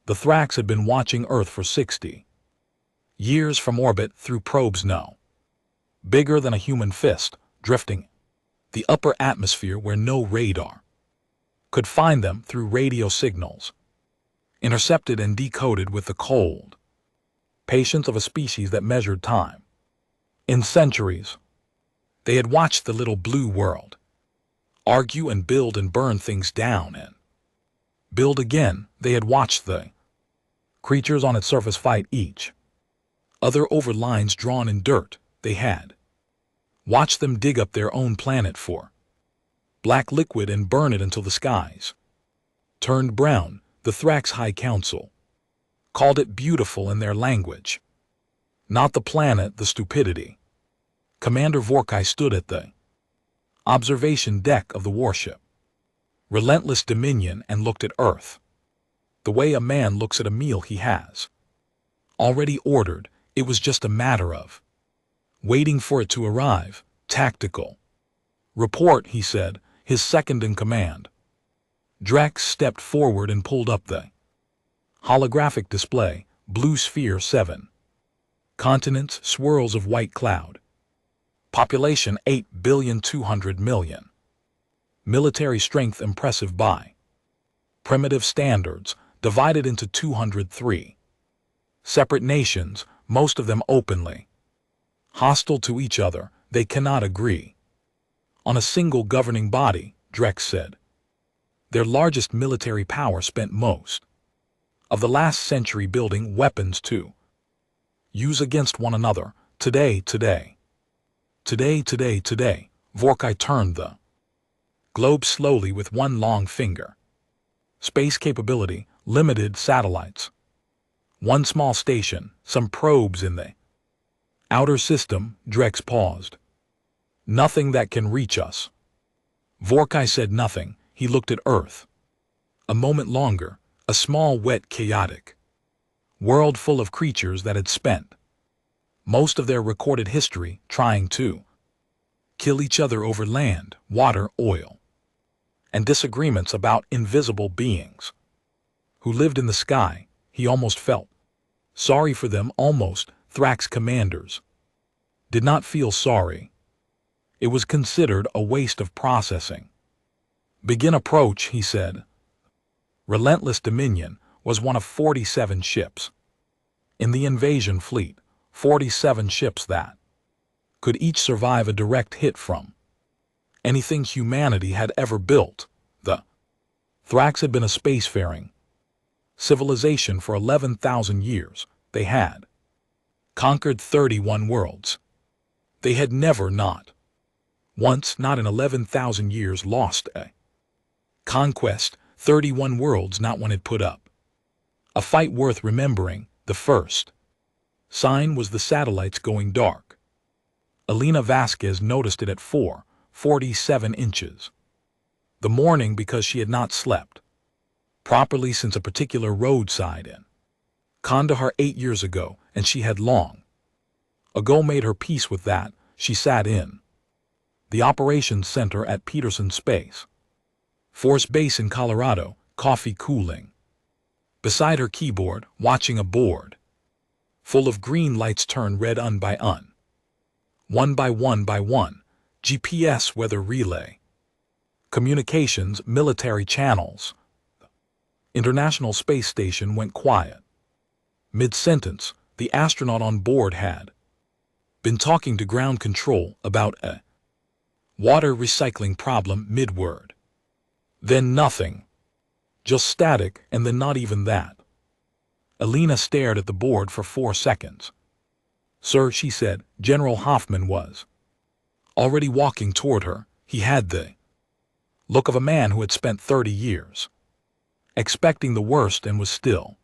The Thrax had been watching Earth for 60 years from orbit through probes no bigger than a human fist, drifting the upper atmosphere where no radar could find them, through radio signals intercepted and decoded with the cold patience of a species that measured time in centuries. They had watched the little blue world argue and build and burn things down and build again. They had watched the creatures on its surface fight each other over lines drawn in dirt. They had watched them dig up their own planet for black liquid and burn it until the skies turned brown. The Thrax High Council called it beautiful in their language. Not the planet, the stupidity. Commander Vorkai stood at the observation deck of the warship, relentless dominion, and looked at Earth the way a man looks at a meal he has already ordered. It was just a matter of waiting for it to arrive. Tactical report, he said, his second in command. Drax stepped forward and pulled up the holographic display. Blue sphere 7 continents, swirls of white cloud. Population 8,200,000,000. Military strength impressive by primitive standards, divided into 203 separate nations, most of them openly hostile to each other. They cannot agree on a single governing body, Drex said. Their largest military power spent most of the last century building weapons to use against one another. Today, Vorkai turned the globe slowly with one long finger. Space capability, limited satellites. One small station, some probes in the outer system. Drex paused. Nothing that can reach us. Vorkai said nothing. He looked at Earth. A moment longer, a small, wet, chaotic world full of creatures that had spent most of their recorded history trying to kill each other over land, water, oil, and disagreements about invisible beings who lived in the sky. He almost felt sorry for them, almost. Thrax commanders did not feel sorry. It was considered a waste of processing. Begin approach, he said. Relentless Dominion was one of 47 ships in the invasion fleet, 47 ships that could each survive a direct hit from anything humanity had ever built. The Thrax had been a spacefaring civilization for 11,000 years. They had conquered 31 worlds. They had never, not once, not in 11,000 years, lost a conquest. 31 worlds, not when it put up a fight worth remembering. The first sign was the satellites going dark. Elena Vasquez noticed it at 4:47 inches. The morning, because she had not slept properly since a particular roadside in Kandahar 8 years ago, and she had long ago made her peace with that. She sat in the operations center at Peterson Space Force Base in Colorado, coffee cooling beside her keyboard, watching a board full of green lights turn red one by one. GPS, weather relay, communications, military channels. International Space Station went quiet. Mid-sentence, the astronaut on board had been talking to ground control about a water recycling problem mid-word. Then nothing. Just static, and then not even that. Elena stared at the board for 4 seconds. Sir, she said. General Hoffman was already walking toward her. He had the look of a man who had spent 30 years expecting the worst and was still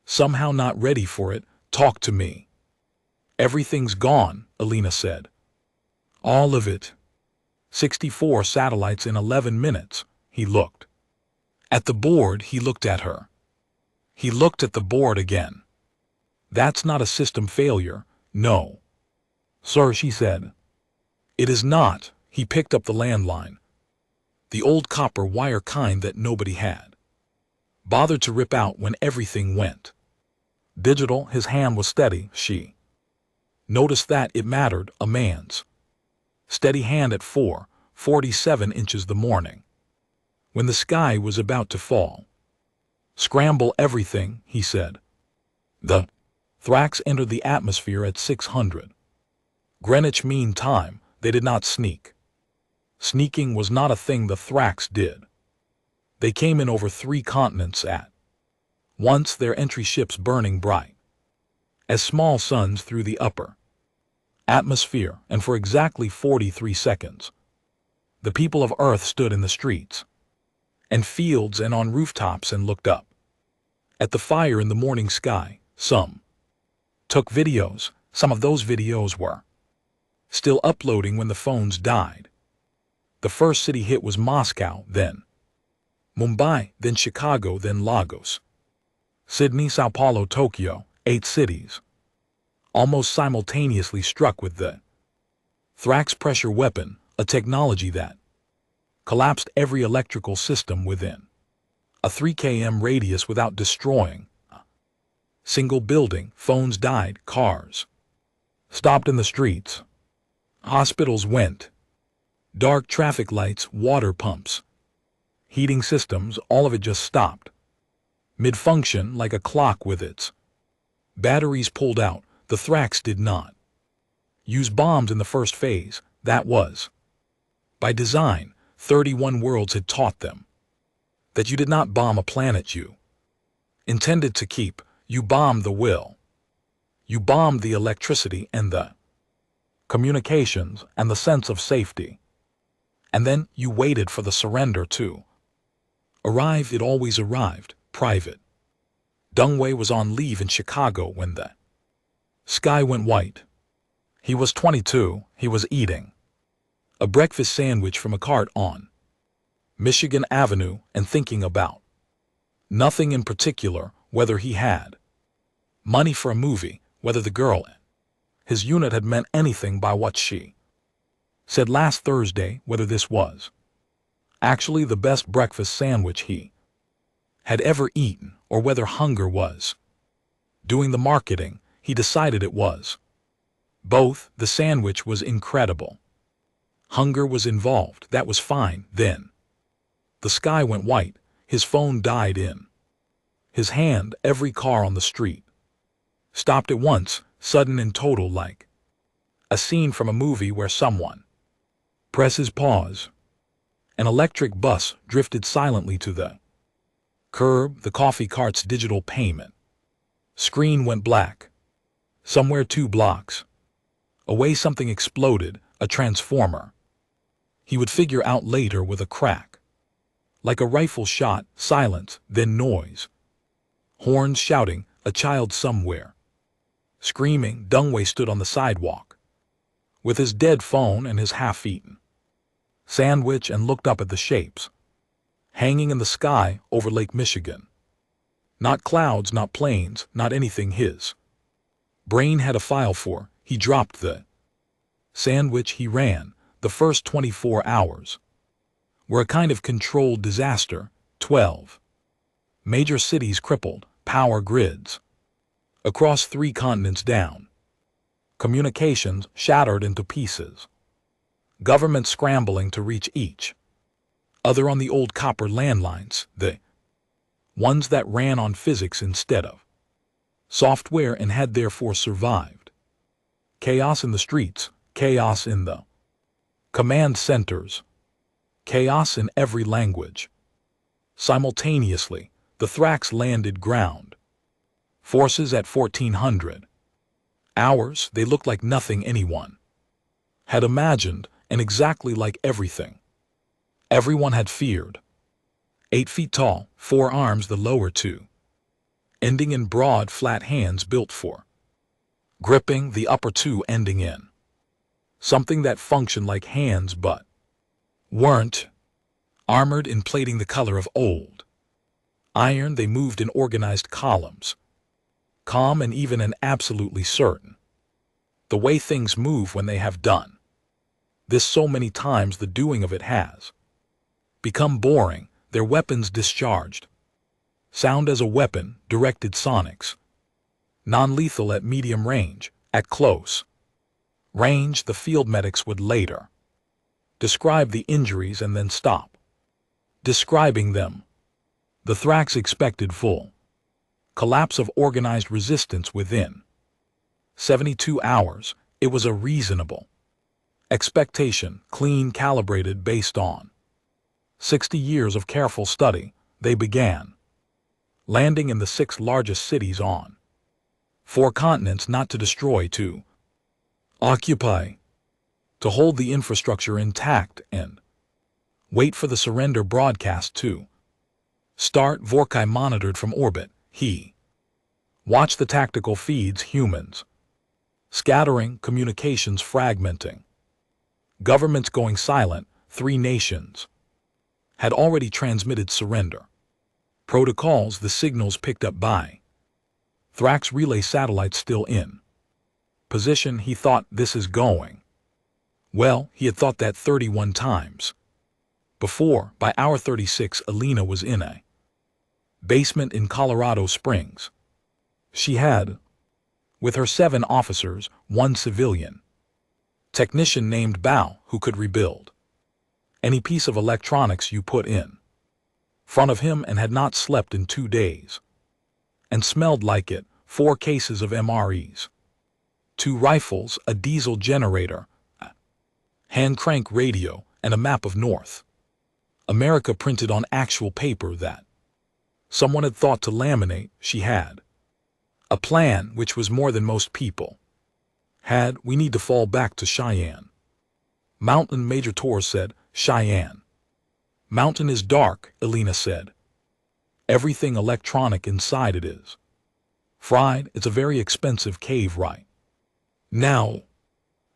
somehow not ready for it. Talk to me. Everything's gone, Elena said. All of it. 64 satellites in 11 minutes. He looked at the board. He looked at her. He looked at the board again. That's not a system failure. No. Sir, she said. It is not. He picked up the landline. The old copper wire kind that nobody had bothered to rip out when everything went digital. His hand was steady. She noticed that it mattered. A man's steady hand at 4:47 inches the morning, when the sky was about to fall. Scramble everything, he said. The Thrax entered the atmosphere at 600 Greenwich Mean Time. They did not sneak. Sneaking was not a thing the Thrax did. They came in over 3 continents at once, their entry ships burning bright as small suns through the upper atmosphere, and for exactly 43 seconds, the people of Earth stood in the streets and fields and on rooftops and looked up at the fire in the morning sky. Some took videos. Some of those videos were still uploading when the phones died. The first city hit was Moscow, then Mumbai, then Chicago, then Lagos, Sydney, Sao Paulo, Tokyo. 8 cities almost simultaneously struck with the Thrax pressure weapon, a technology that collapsed every electrical system within a 3 km radius without destroying a single building. Phones died, cars stopped in the streets, hospitals went dark, traffic lights, water pumps, heating systems, all of it just stopped mid-function like a clock with its batteries pulled out. The Thrax did not use bombs in the first phase. That was by design. 31 worlds had taught them that you did not bomb a planet you intended to keep. You bombed the will. You bombed the electricity and the communications and the sense of safety. And then you waited for the surrender to arrive. It always arrived. Private Dungway was on leave in Chicago when the sky went white. He was 22. He was eating a breakfast sandwich from a cart on Michigan Avenue and thinking about nothing in particular, whether he had money for a movie, whether the girl in his unit had meant anything by what she said last Thursday, whether this was actually the best breakfast sandwich he had ever eaten, or whether hunger was doing the marketing. He decided it was both. The sandwich was incredible. Hunger was involved. That was fine. Then the sky went white. His phone died in his hand. Every car on the street stopped at once, sudden and total, like a scene from a movie where someone presses pause. An electric bus drifted silently to the curb. The coffee cart's digital payment screen went black. Somewhere 2 blocks away something exploded, a transformer. He would figure out later, with a crack like a rifle shot. Silence, then noise. Horns shouting, a child somewhere screaming. Dungway stood on the sidewalk with his dead phone and his half-eaten sandwich and looked up at the shapes hanging in the sky over Lake Michigan. Not clouds, not planes, not anything his brain had a file for. He dropped the sandwich. He ran. The first 24 hours were a kind of controlled disaster. 12 major cities crippled, power grids across 3 continents down, communications shattered into pieces, governments scrambling to reach each other on the old copper landlines, the ones that ran on physics instead of software and had therefore survived. Chaos in the streets, chaos in the command centers, chaos in every language. Simultaneously, the Thrax landed ground forces at 1400 hours. They looked like nothing anyone had imagined, and exactly like everything everyone had feared. 8 feet tall, 4 arms, the lower 2 ending in broad, flat hands built for gripping, the upper 2 ending in something that functioned like hands but weren't. Armored in plating the color of old iron, they moved in organized columns, calm and even and absolutely certain. The way things move when they have done this so many times, the doing of it has become boring. Their weapons discharged Sound as a weapon, directed sonics. Non-lethal at medium range, at close range the field medics would later describe the injuries and then stop describing them. The Thrax expected full collapse of organized resistance within 72 hours. It was a reasonable expectation, clean calibrated based on 60 years of careful study. They began landing in the 6 largest cities on 4 continents, not to destroy, to occupy, to hold the infrastructure intact and wait for the surrender broadcast to start. Vorkai monitored from orbit. He watched the tactical feeds, humans scattering, communications fragmenting, governments going silent. 3 nations had already transmitted surrender protocols. The signals picked up by Thrax relay satellites still in position. He thought, this is going well. He had thought that 31 times before. By hour 36, Alina was in a basement in Colorado Springs. She had, with her 7 officers, 1 civilian technician named Bao, who could rebuild any piece of electronics you put in front of him, and had not slept in 2 days and smelled like it. 4 cases of MREs, 2 rifles, a diesel generator, a hand crank radio, and a map of North America printed on actual paper that someone had thought to laminate. She had a plan which was more than most people had. We need to fall back to Cheyenne Mountain, Major Torres said. Cheyenne Mountain is dark, Alina said. Everything electronic inside it is fried. It's a very expensive cave right now.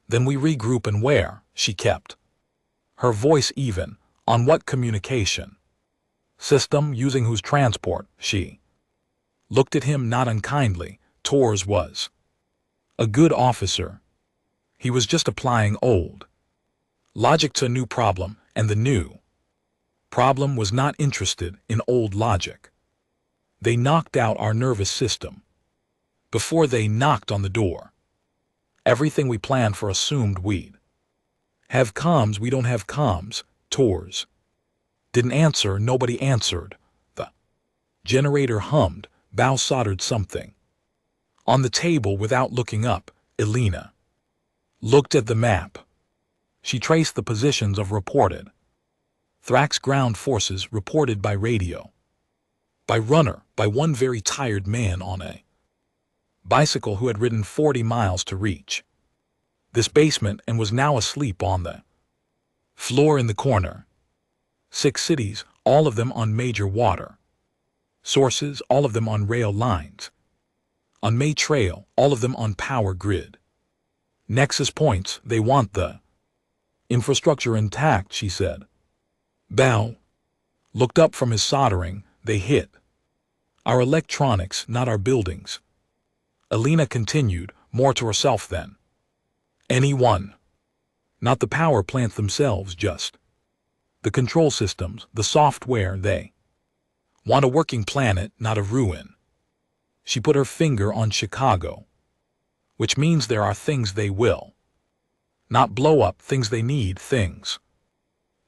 Then we regroup, and where? She kept her voice even. On what communication system? Using whose transport? She looked at him not unkindly. Torres was a good officer. He was just applying old logic to a new problem, and the new problem was not interested in old logic. They knocked out our nervous system before they knocked on the door. Everything we planned for assumed we'd have comms. We don't have comms. Torres didn't answer. Nobody answered. The generator hummed. Bao soldered something on the table without looking up. Alina looked at the map. She traced the positions of reported Thrax ground forces, reported by radio, by runner, by one very tired man on a bicycle who had ridden 40 miles to reach this basement and was now asleep on the floor in the corner. 6 cities, all of them on major water sources, all of them on rail lines, on May Trail, all of them on power grid nexus points. They want the infrastructure intact, she said. Bao looked up from his soldering. They hit our electronics, not our buildings. Alina continued, more to herself than anyone. Not the power plant themselves, just the control systems, the software. They want a working planet, not a ruin. She put her finger on Chicago, which means there are things they will not blow up, things they need, things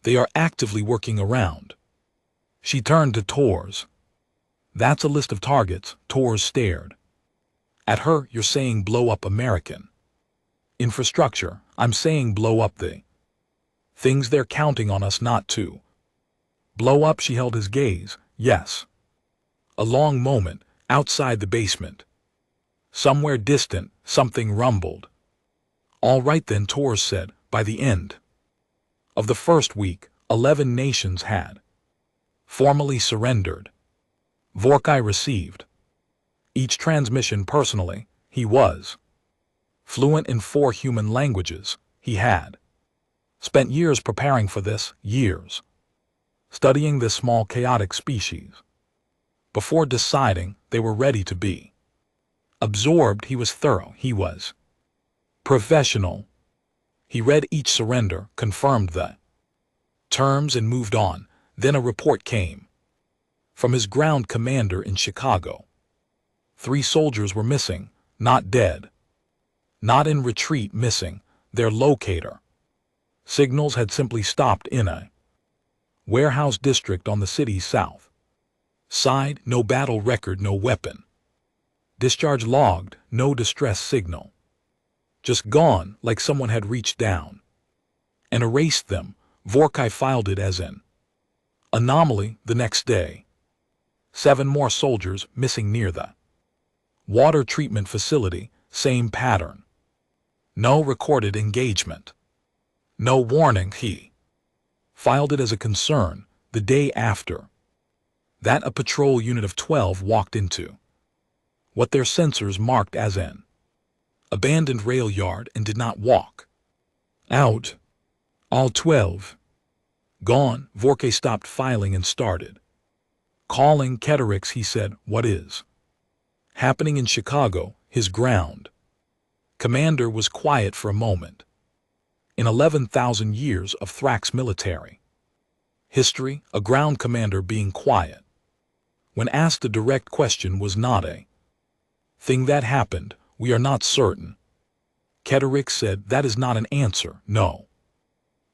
they are actively working around. She turned to Torres. That's a list of targets. Torres stared at her. You're saying blow up American infrastructure. I'm saying blow up the things they're counting on us not to blow up. She held his gaze. Yes. A long moment. Outside the basement, somewhere distant, something rumbled. All right then, Torres said. By the end of the first week, 11 nations had formally surrendered. Vorkai received each transmission personally. He was fluent in 4 human languages. He had spent years preparing for this, years studying this small chaotic species. Before deciding, they were ready to be absorbed. He was thorough. He was professional. He read each surrender, confirmed the terms, and moved on. Then a report came. from his ground commander in Chicago. 3 soldiers were missing, not dead. Not in retreat missing, their locator. Signals had simply stopped in a warehouse district on the city's south side, no battle record, no weapon. Discharge logged, no distress signal. Just gone, like someone had reached down and erased them. Vorkai filed it as an anomaly the next day. 7 more soldiers missing near the water treatment facility, same pattern. No recorded engagement. No warning. He filed it as a concern the day after that a patrol unit of 12 walked into what their sensors marked as an abandoned rail yard and did not walk out. All 12 gone. Vorkay stopped filing and started calling Keterix. He said, "What is happening in Chicago?" His ground commander was quiet for a moment. In 11,000 years of Thrax military history, a ground commander being quiet when asked a direct question was not a thing that happened. "We are not certain." Keterix said, "That is not an answer." "No,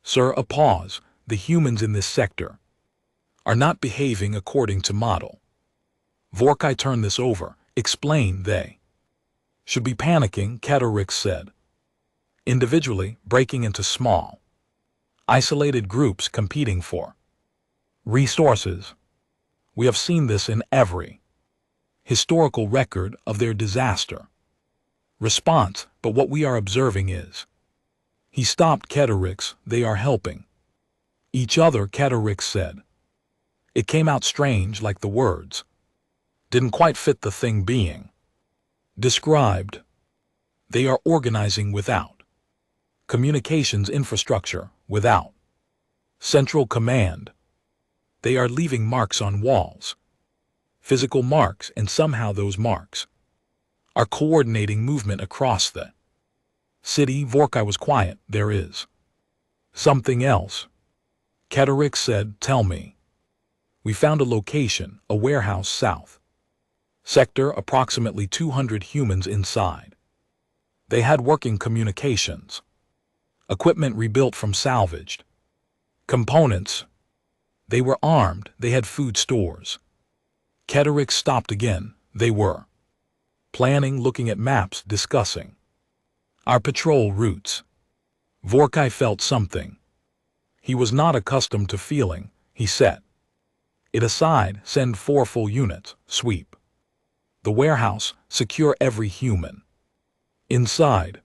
sir." A pause. "The humans in this sector are not behaving according to model." Vorkai turned this over. "Explain. They should be panicking," Keterix said. "Individually, breaking into small, isolated groups competing for resources. We have seen this in every historical record of their disaster response, but what we are observing is..." He stopped. Keterix, "They are helping each other," Keterix said. It came out strange, like the words didn't quite fit the thing being described. "They are organizing without communications infrastructure, without central command. They are leaving marks on walls, physical marks, and somehow those marks are coordinating movement across the city." Vorkai was quiet. "There is something else," Keterix said. "Tell me." "We found a location, a warehouse south sector, approximately 200 humans inside. They had working communications equipment rebuilt from salvaged components. They were armed. They had food stores." Keterix stopped again. "They were planning, looking at maps, discussing our patrol routes." Vorkai felt something he was not accustomed to feeling. He set it aside. "Send 4 full units, sweep the warehouse, secure every human inside."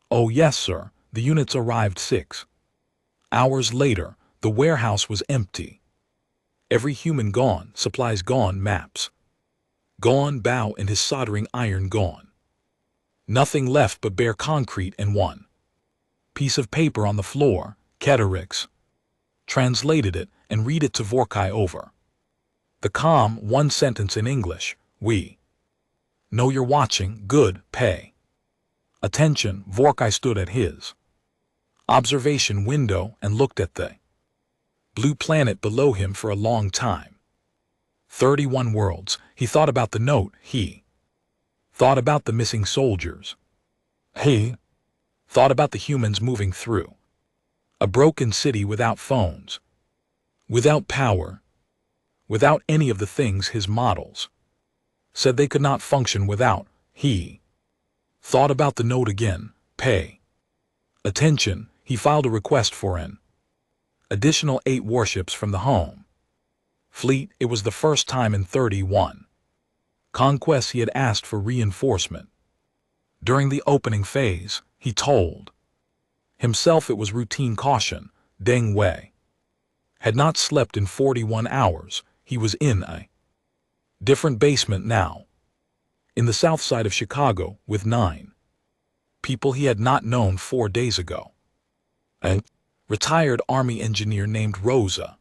"Oh yes, sir." The units arrived 6 hours later. The warehouse was empty. Every human gone, supplies gone, maps gone, Bao and his soldering iron gone. Nothing left but bare concrete and one piece of paper on the floor. Keterix translated it and read it to Vorkai over the comm, one sentence in English. "We know you're watching. Good. Pay attention." Vorkai stood at his observation window and looked at the blue planet below him for a long time. 31 worlds. He thought about the note. He thought about the missing soldiers. He thought about the humans moving through a broken city without phones, without power, without any of the things his models said they could not function without. He thought about the note again. Pay attention. He filed a request for an additional 8 warships from the home fleet. It was the first time in 31 conquests he had asked for reinforcement. During the opening phase, he told himself it was routine caution. Deng Wei had not slept in 41 hours. He was in a different basement now, in the south side of Chicago, with 9 people he had not known 4 days ago. A retired Army engineer named Rosa,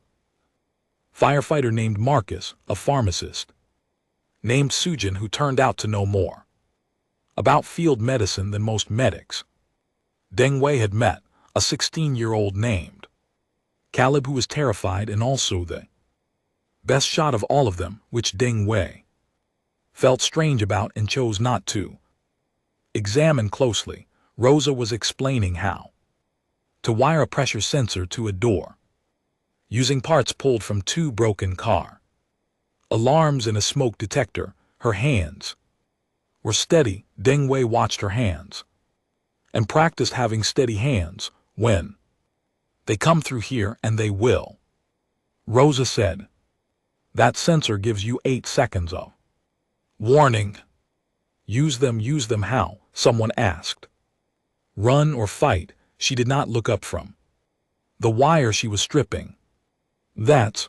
firefighter named Marcus, a pharmacist named Sujin who turned out to know more about field medicine than most medics. Deng Wei had met a 16-year-old named Caleb who was terrified, and also the Best shot of all of them, which Ding Wei felt strange about and chose not to examine closely. Rosa was explaining how to wire a pressure sensor to a door, using parts pulled from two broken car alarms and a smoke detector. Her hands were steady. Ding Wei watched her hands and practiced having steady hands. When they come through here, and they will, Rosa said. That sensor gives you 8 seconds of warning. Use them how? Someone asked. Run or fight. She did not look up from the wire she was stripping. That's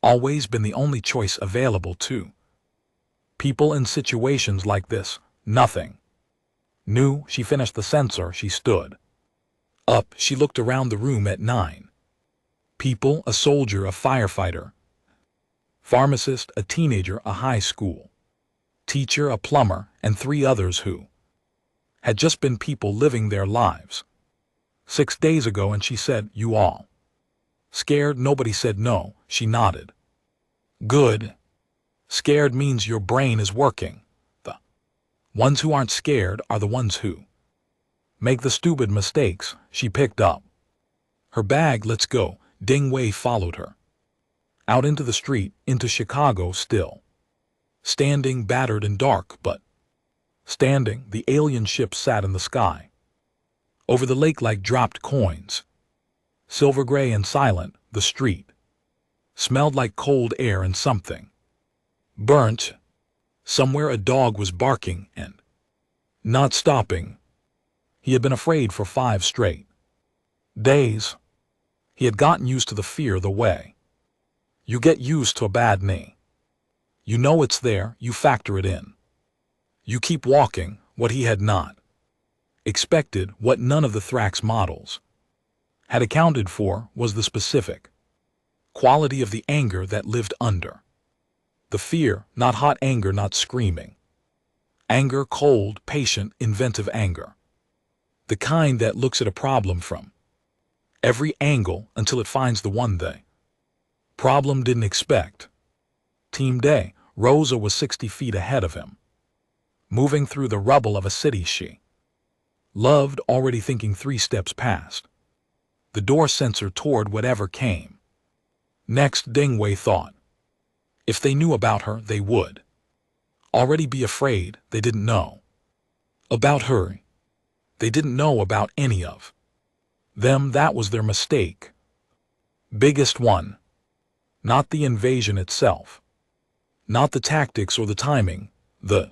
always been the only choice available to people in situations like this. Nothing new. She finished the sensor. She stood up. She looked around the room at 9 people: a soldier, a firefighter, pharmacist, a teenager, a high school teacher, a plumber, and 3 others who had just been people living their lives 6 days ago. And she said, "You all scared?" Nobody said no. She nodded. Good. Scared means your brain is working. The ones who aren't scared are the ones who make the stupid mistakes. She picked up her bag. Let's go. Ding Wei followed her out into the street, into Chicago. Still standing, battered and dark, but standing, the alien ship sat in the sky over the lake like dropped coins. Silver gray and silent, the street smelled like cold air and something burnt. Somewhere a dog was barking and not stopping. He had been afraid for 5 straight days. He had gotten used to the fear, the way you get used to a bad knee. You know it's there, you factor it in. You keep walking. What he had not expected, what none of the Thrax models had accounted for, was the specific quality of the anger that lived under the fear. Not hot anger, not screaming anger, cold, patient, inventive anger. The kind that looks at a problem from every angle until it finds the one the problem didn't expect. Team Day. Rosa was 60 feet ahead of him, moving through the rubble of a city she loved, already thinking 3 steps past the door sensor toward whatever came next. Ding Wei thought, if they knew about her, they would already be afraid. They didn't know about her. They didn't know about any of them. That was their mistake. Biggest one. Not the invasion itself, not the tactics or the timing. The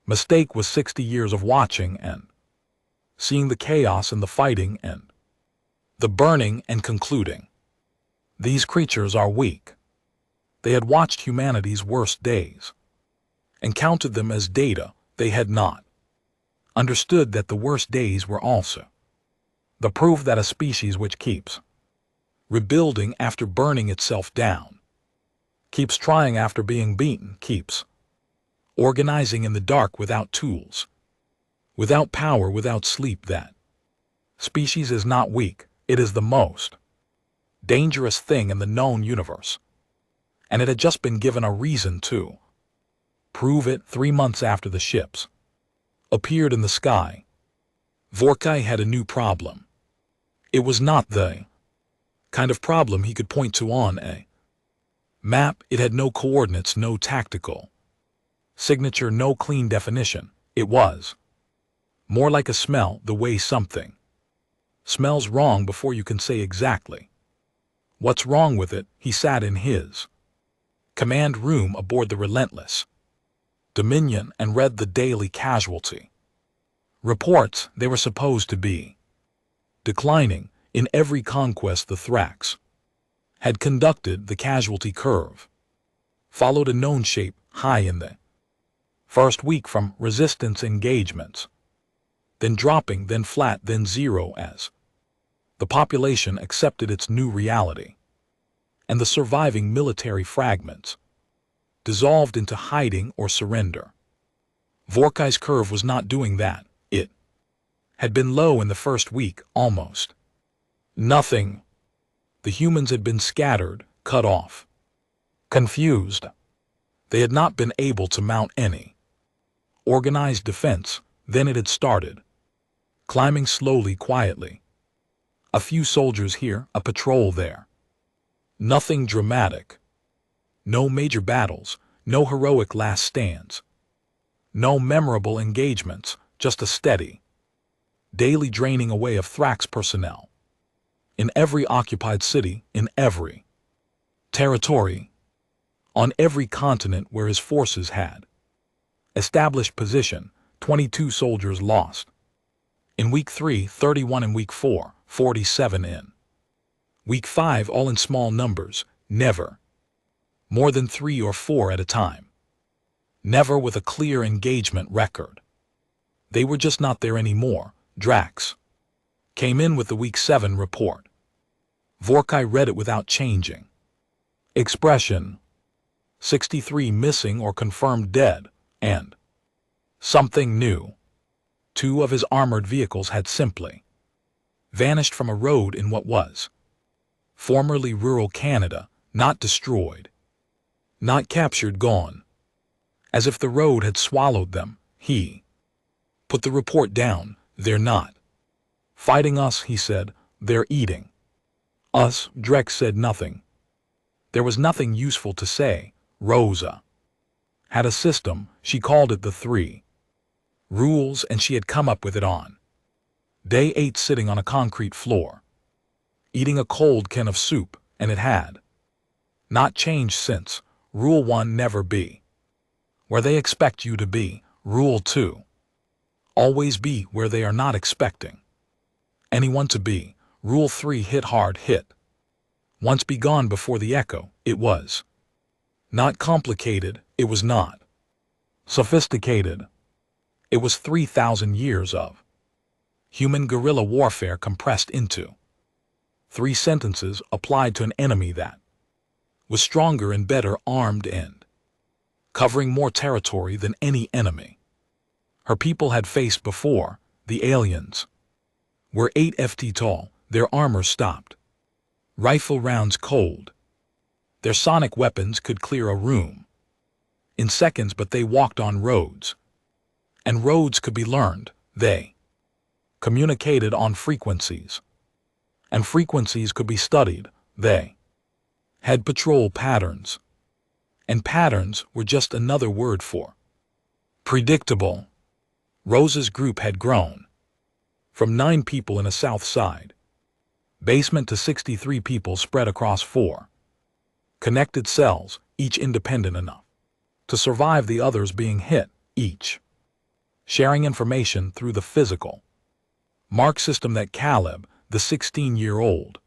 mistake was 60 years of watching and seeing the chaos and the fighting and the burning and concluding, these creatures are weak. They had watched humanity's worst days and counted them as data. They had not understood that the worst days were also the proof that a species which keeps rebuilding after burning itself down, keeps trying after being beaten, keeps organizing in the dark without tools, without power, without sleep. That species is not weak. It is the most dangerous thing in the known universe. And it had just been given a reason to prove it. 3 months after the ships appeared in the sky, Vorkai had a new problem. It was not the kind of problem he could point to on a map. It had no coordinates, no tactical signature, no clean definition. It was more like a smell, the way something smells wrong before you can say exactly what's wrong with it. He sat in his command room aboard the relentless Dominion and read the daily casualty reports. They were supposed to be declining. In every conquest the Thrax had conducted, the casualty curve followed a known shape, high in the first week from resistance engagements, then dropping, then flat, then zero as the population accepted its new reality, and the surviving military fragments dissolved into hiding or surrender. Vorkai's curve was not doing that. It had been low in the first week, almost nothing. The humans had been scattered, cut off, Confused, they had not been able to mount any organized defense. Then it had started, climbing slowly, quietly. A few soldiers here, a patrol there. Nothing dramatic. No major battles, no heroic last stands. No memorable engagements, just a steady, daily draining away of Thrax personnel. In every occupied city, in every territory, on every continent where his forces had established position, 22 soldiers lost. In week 3, 31 in week 4, 47 in week 5, all in small numbers, never more than 3 or 4 at a time. Never with a clear engagement record. They were just not there anymore. Drax came in with the week 7 report. Vorkai read it without changing expression. 63 missing or confirmed dead, and something new. 2 of his armored vehicles had simply vanished from a road in what was formerly rural Canada, not destroyed, not captured, gone. As if the road had swallowed them. He put the report down. They're not fighting us, he said. They're eating us. Drex said nothing. There was nothing useful to say. Rosa had a system. She called it the 3 rules, and she had come up with it on day 8, sitting on a concrete floor, eating a cold can of soup, and it had not changed since. Rule 1, never be where they expect you to be. Rule 2, always be where they are not expecting anyone to be. Rule 3, hit hard, hit once, be gone before the echo. It was not complicated, it was not sophisticated. It was 3,000 years of human guerrilla warfare compressed into 3 sentences applied to an enemy that was stronger and better armed and covering more territory than any enemy her people had faced before. The aliens were 8 ft tall, their armor stopped rifle rounds cold. Their sonic weapons could clear a room in seconds, but they walked on roads, and roads could be learned. They communicated on frequencies, and frequencies could be studied. They had patrol patterns, and patterns were just another word for predictable. Rosa's group had grown from 9 people in a south side basement to 63 people spread across 4 connected cells, each independent enough to survive the others being hit, each sharing information through the physical mark system that Caleb, the 16-year-old,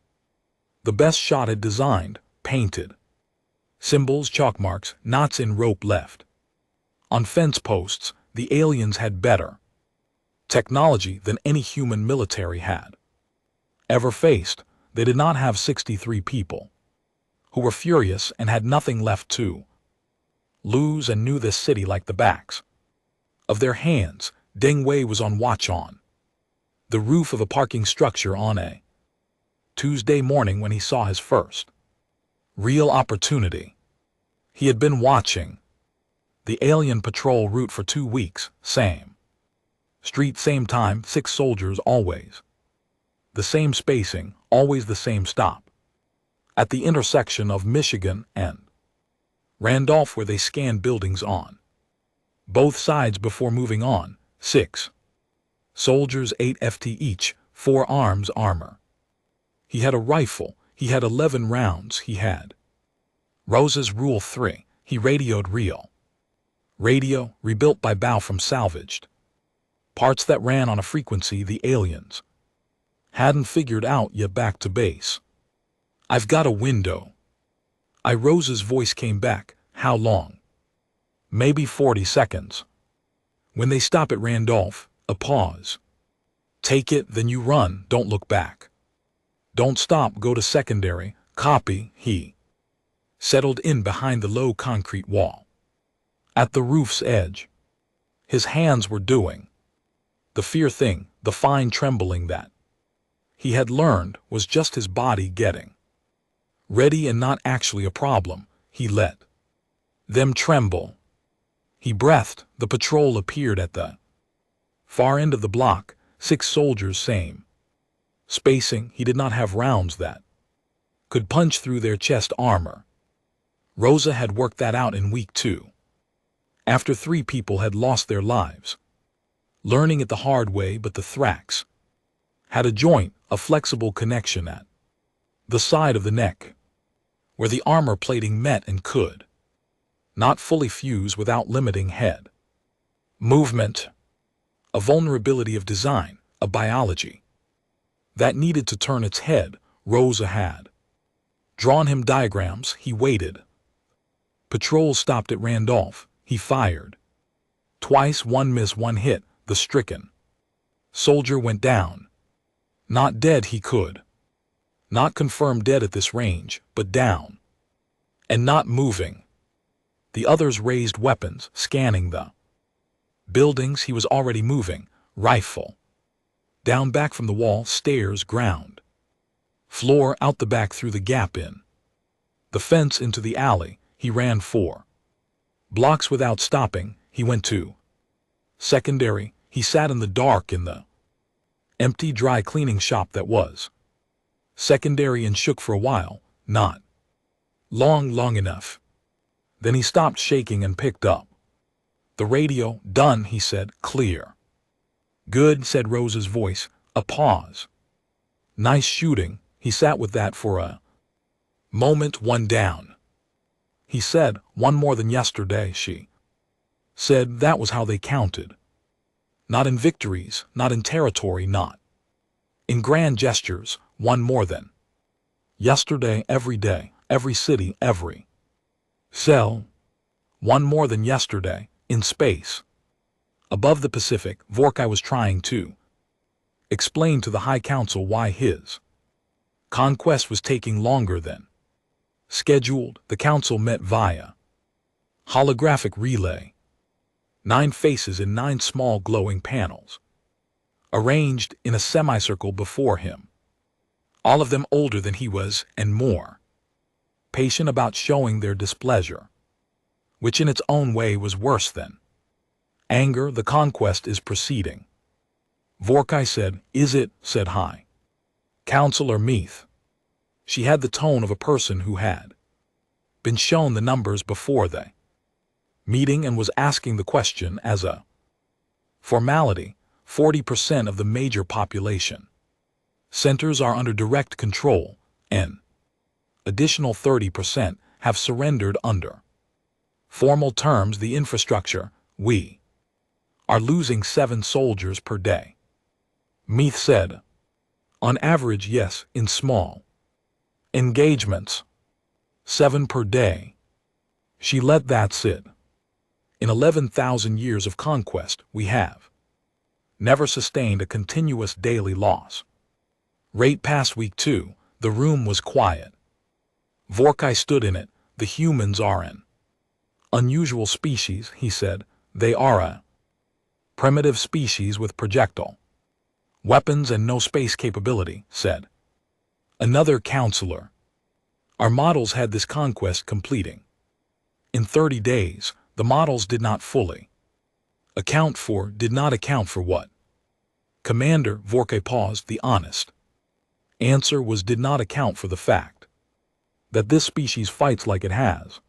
the best shot, had designed. Painted symbols, chalk marks, knots in rope left on fence posts. The aliens had better technology than any human military had ever faced. They did not have 63 people who were furious and had nothing left to lose and knew this city like the backs of their hands. Deng Wei was on watch on the roof of a parking structure on a Tuesday morning when he saw his first real opportunity. He had been watching the alien patrol route for 2 weeks, same street, same time, 6 soldiers, always the same spacing, always the same stop at the intersection of Michigan and Randolph, where they scanned buildings on both sides before moving on. 6 soldiers, 8 ft each, 4 arms, armor. He had a rifle. He had 11 rounds. He had Rosa's Rule 3. He radioed real radio, rebuilt by Bao from salvaged parts that ran on a frequency the aliens hadn't figured out yet. Back to base. I've got a window. Rosa's voice came back. How long? Maybe 40 seconds. When they stop at Randolph, a pause. Take it, then you run. Don't look back. Don't stop. Go to secondary. Copy. He settled in behind the low concrete wall at the roof's edge. His hands were doing the fear thing, the fine trembling that he had learned was just his body getting ready and not actually a problem. he let them tremble. He breathed. The patrol appeared at the far end of the block, 6 soldiers same spacing. He did not have rounds that could punch through their chest armor. Rosa had worked that out in week 2. After 3 people had lost their lives, learning it the hard way, but the Thrax had a joint, a flexible connection at the side of the neck, where the armor plating met and could not fully fuse without limiting head movement. A vulnerability of design, a biology that needed to turn its head. Rosa had drawn him diagrams. He waited. Patrol stopped at Randolph. He fired. Twice, 1 miss, 1 hit. The stricken soldier went down. Not dead, he could not confirm dead at this range, but down and not moving. The others raised weapons, scanning the buildings. He was already moving. Rifle down, back from the wall, stairs, ground floor, out the back, through the gap, in the fence, into the alley. He ran 4 blocks without stopping. He went to secondary. He sat in the dark in the empty dry cleaning shop that was secondary and shook for a while. Not long enough. Then he stopped shaking and picked up the radio. Done, he said. Clear. Good, said Rosa's voice. A pause. Nice shooting. He sat with that for a moment. 1 down. He said. 1 more than yesterday. She said that was how they counted. Not in victories, not in territory, not in grand gestures. 1 more than yesterday, every day, every city, every cell. 1 more than yesterday, in space. Above the Pacific, Vorkai was trying to explain to the High Council why his conquest was taking longer than scheduled. The council met via holographic relay. 9 faces in 9 small glowing panels, arranged in a semicircle before him. All of them older than he was, and more patient about showing their displeasure, which in its own way was worse than anger. The conquest is proceeding, Vorkai said. Is it? Said High Counselor Meath. She had the tone of a person who had been shown the numbers before the meeting and was asking the question as a formality. 40% of the major population centers are under direct control, and additional 30% have surrendered under formal terms. The infrastructure, we are losing 7 soldiers per day, Meath said. On average, yes, in small engagements, 7 per day. She let that sit. In 11,000 years of conquest, we have never sustained a continuous daily loss rate past week 2. The room was quiet. Vorkai stood in it. The humans are an unusual species, he said. They are a primitive species with projectile weapons and no space capability, said another counselor. Our models had this conquest completing in 30 days. The models did not fully account for, what? Commander, Vorkai paused. The honest answer was did not account for the fact that this species fights like it has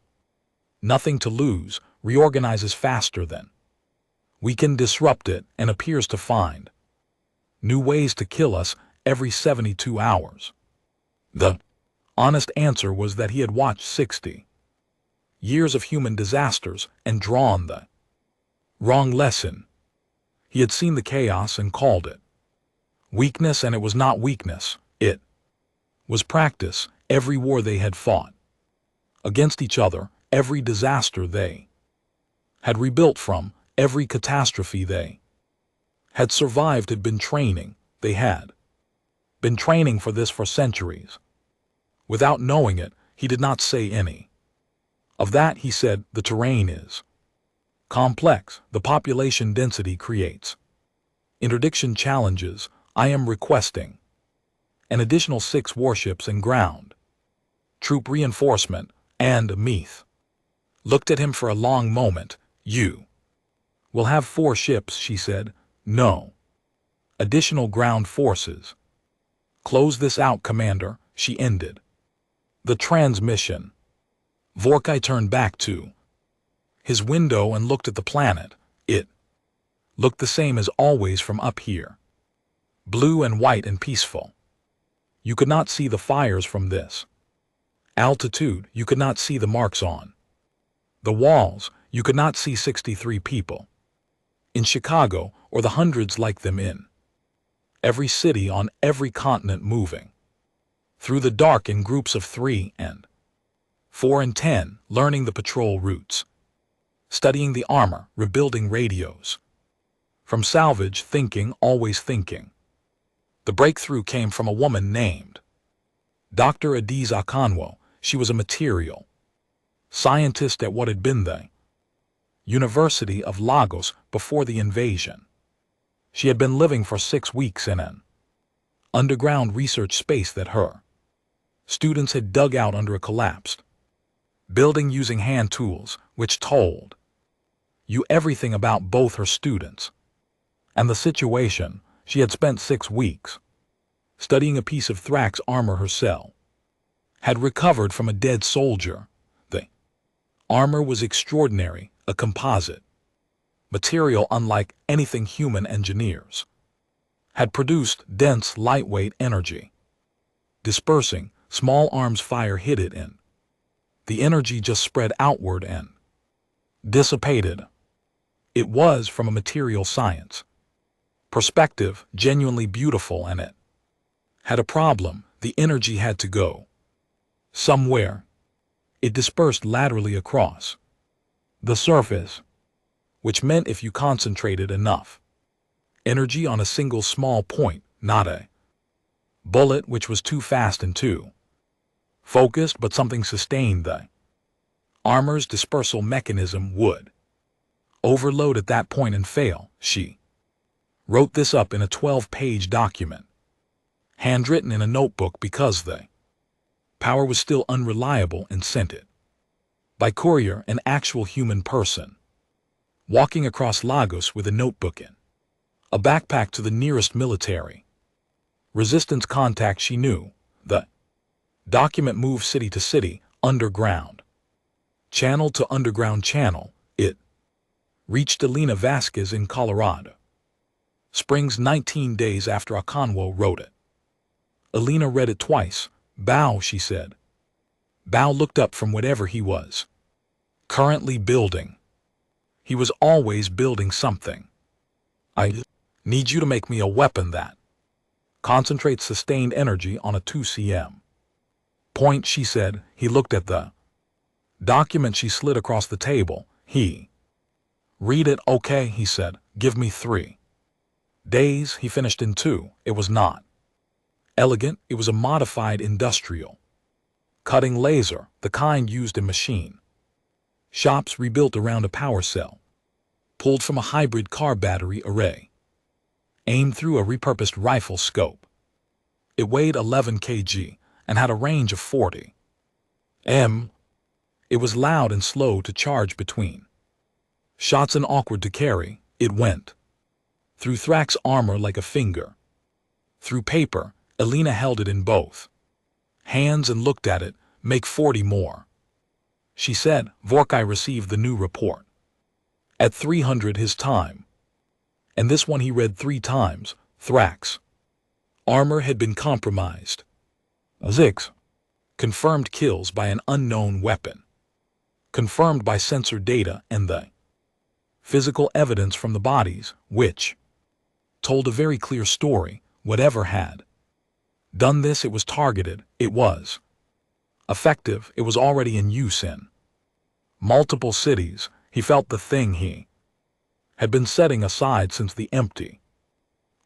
nothing to lose, reorganizes faster than we can disrupt it, and appears to find new ways to kill us every 72 hours. The honest answer was that he had watched 60 years of human disasters and drawn the wrong lesson. He had seen the chaos and called it weakness, and it was not weakness. It was practice. Every war they had fought against each other, every disaster they had rebuilt from, every catastrophe they had survived had been training. They had been training for this for centuries. Without knowing it, he did not say any of that. He said, the terrain is complex. The population density creates interdiction challenges. I am requesting an additional 6 warships and ground troop reinforcement, and Meath looked at him for a long moment. You will have 4 ships, she said. No. Additional ground forces. Close this out, Commander, she ended. The transmission. Vorkai turned back to his window and looked at the planet. It looked the same as always from up here. Blue and white and peaceful. You could not see the fires from this altitude. You could not see the marks on the walls. You could not see 63 people in Chicago or the hundreds like them in every city on every continent moving through the dark in groups of 3 and 4 and 10, learning the patrol routes, studying the armor, rebuilding radios. From salvage, thinking, always thinking. The breakthrough came from a woman named Dr. Adiz Akanwo. She was a material scientist at what had been the University of Lagos before the invasion. She had been living for 6 weeks in an underground research space that her students had dug out under a collapsed building using hand tools, which told you everything about both her students and the situation. She had spent 6 weeks studying a piece of Thrax armor herself, had recovered from a dead soldier. The armor was extraordinary, a composite material unlike anything human engineers had produced, dense, lightweight energy. Dispersing, small arms fire hit it in. The energy just spread outward and dissipated. It was, from a material science perspective, genuinely beautiful, and it had a problem. The energy had to go somewhere. It dispersed laterally across the surface, which meant if you concentrated enough energy on a single small point, not a bullet which was too fast and too focused, but something sustained, the armor's dispersal mechanism would overload at that point and fail. She wrote this up in a 12-page document, handwritten in a notebook because the power was still unreliable, and sent it by courier, an actual human person, walking across Lagos with a notebook in a backpack to the nearest military resistance contact. She knew the document moved city to city, underground channel to underground channel. It reached Elena Vasquez in Colorado Springs 19 days after Akanwo wrote it. Elena read it twice. Bao, she said. Bao looked up from whatever he was currently building. He was always building something. I need you to make me a weapon that concentrates sustained energy on a 2 cm point, she said. He looked at the document she slid across the table. Read it. Okay, he said. Give me 3 days. He finished in 2. It was not elegant. It was a modified industrial cutting laser, the kind used in machine shops, rebuilt around a power cell, pulled from a hybrid car battery array, aimed through a repurposed rifle scope. It weighed 11 kg and had a range of 40 m. It was loud and slow to charge between shots and awkward to carry. It went through Thrax armor like a finger through paper. Elena held it in both hands and looked at it. Make 40 more, she said. Vorkai received the new report at 300 his time, and this one he read 3 times. Thrax armor had been compromised. 6 confirmed kills by an unknown weapon, confirmed by sensor data and the physical evidence from the bodies, which told a very clear story. Whatever had done this, it was targeted, it was effective, it was already in use in multiple cities. He felt the thing he had been setting aside since the empty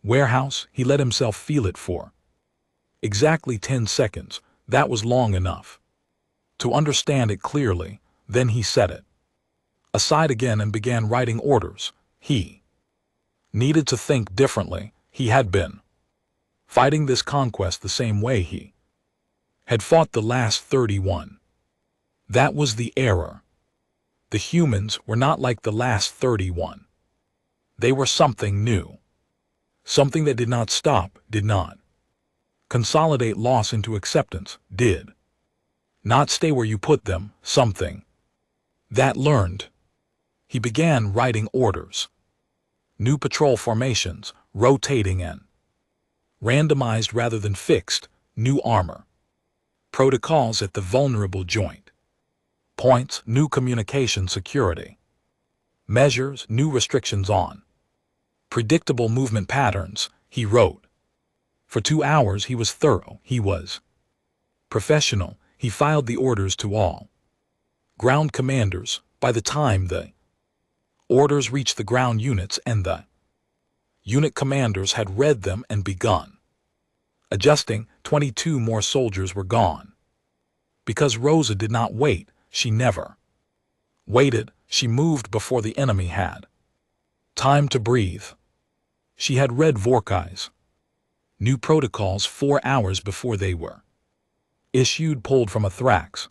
warehouse. He let himself feel it for exactly 10 seconds. That was long enough to understand it clearly. Then he set it aside again and began writing orders. He needed to think differently. He had been fighting this conquest the same way he had fought the last 31. That was the error. The humans were not like the last 31. They were something new. Something that did not stop, did not consolidate loss into acceptance, did not stay where you put them, something that learned. He began writing orders. New patrol formations, rotating and randomized rather than fixed, new armor. Protocols at the vulnerable joint points, new communication security. Measures, new restrictions on predictable movement patterns, he wrote. For 2 hours he was thorough, he was professional, he filed the orders to all ground commanders. By the time the orders reached the ground units and the unit commanders had read them and begun adjusting, 22 more soldiers were gone. Because Rosa did not wait, she never waited, she moved before the enemy had time to breathe. She had read Vorkai's new protocols 4 hours before they were issued, pulled from a Thrax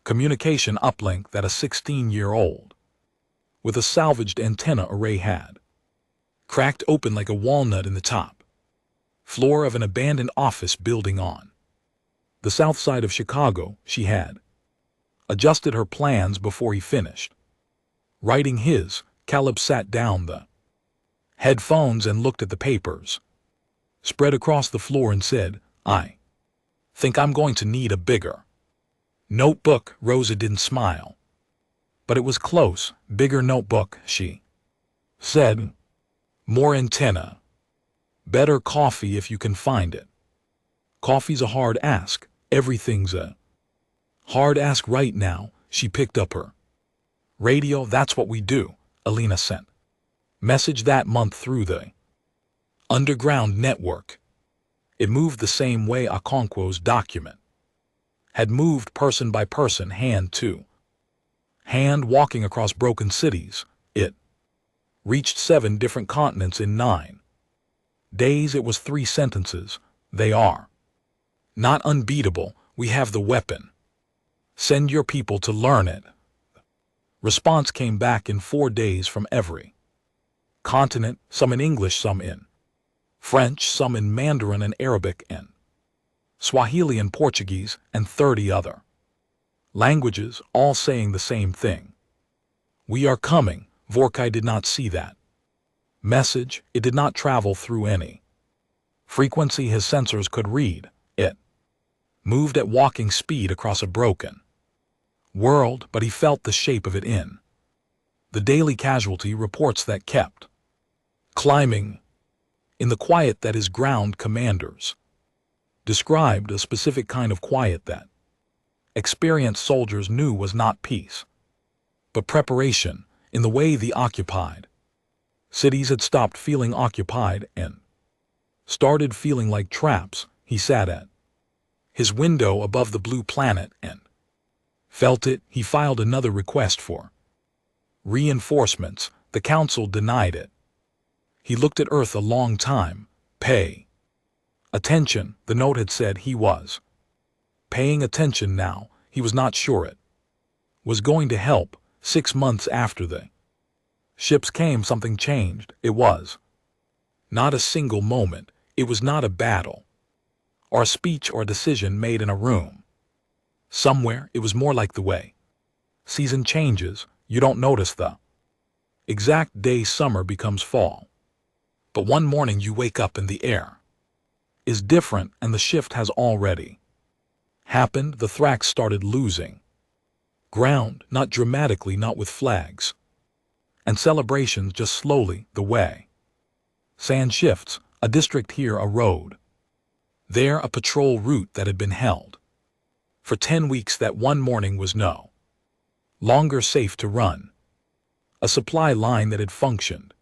communication uplink that a 16-year-old with a salvaged antenna array had cracked open like a walnut in the top floor of an abandoned office building on the south side of Chicago. She had adjusted her plans before he finished writing his. Caleb sat down the headphones and looked at the papers spread across the floor and said, "I think I'm going to need a bigger notebook." Rosa didn't smile. But it was close. Bigger notebook, she said. More antenna. Better coffee if you can find it. Coffee's a hard ask. Everything's a hard ask right now. She picked up her radio. "That's what we do," Alina sent message that month through the underground network. It moved the same way Okonkwo's document had moved, person by person, hand to hand, walking across broken cities. It reached 7 different continents in 9 days. It was 3 sentences. "They are not unbeatable. We have the weapon. Send your people to learn it." Response came back in 4 days from every continent, some in English, some in French, some in Mandarin and Arabic and Swahili and Portuguese, and 30 other languages, all saying the same thing. "We are coming." Vorkai did not see that message. It did not travel through any frequency his sensors could read. It moved at walking speed across a broken world, but he felt the shape of it in the daily casualty reports that kept climbing in the quiet that his ground commanders described, a specific kind of quiet that experienced soldiers knew was not peace, but preparation. In the way the occupied cities had stopped feeling occupied and started feeling like traps. He sat at his window above the blue planet and felt it. He filed another request for reinforcements. The council denied it. He looked at Earth a long time. "Pay attention," the note had said. He was paying attention now. He was not sure it was going to help. 6 months after the ships came, something changed. It was not a single moment. It was not a battle or a speech or a decision made in a room somewhere. It was more like the way season changes. You don't notice the exact day summer becomes fall, but one morning you wake up and the air is different and the shift has already happened. The Thrax started losing ground, not dramatically, not with flags and celebrations, just slowly, the way sand shifts. A district here, a road there, a patrol route that had been held for 10 weeks. That one morning was no longer safe to run. A supply line that had functioned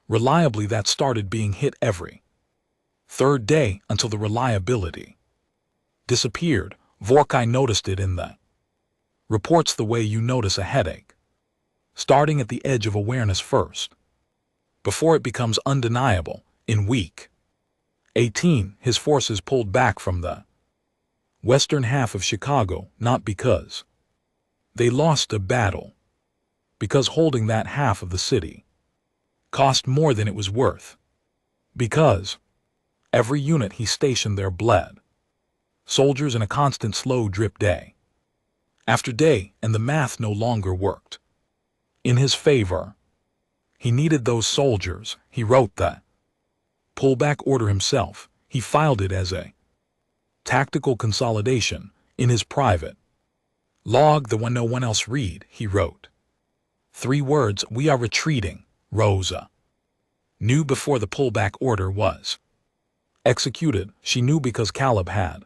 reliably that started being hit every 3rd day until the reliability disappeared. Vorkai noticed it in the reports the way you notice a headache, starting at the edge of awareness first, before it becomes undeniable. In week 18, his forces pulled back from the western half of Chicago, not because they lost a battle, Because holding that half of the city cost more than it was worth. Because every unit he stationed there bled soldiers in a constant slow drip day after day, and the math no longer worked in his favor. He needed those soldiers. He wrote the pullback order himself. He filed it as a tactical consolidation in his private log, the one no one else read. He wrote 3 words: "We are retreating." Rosa knew before the pullback order was executed. She knew because Caleb had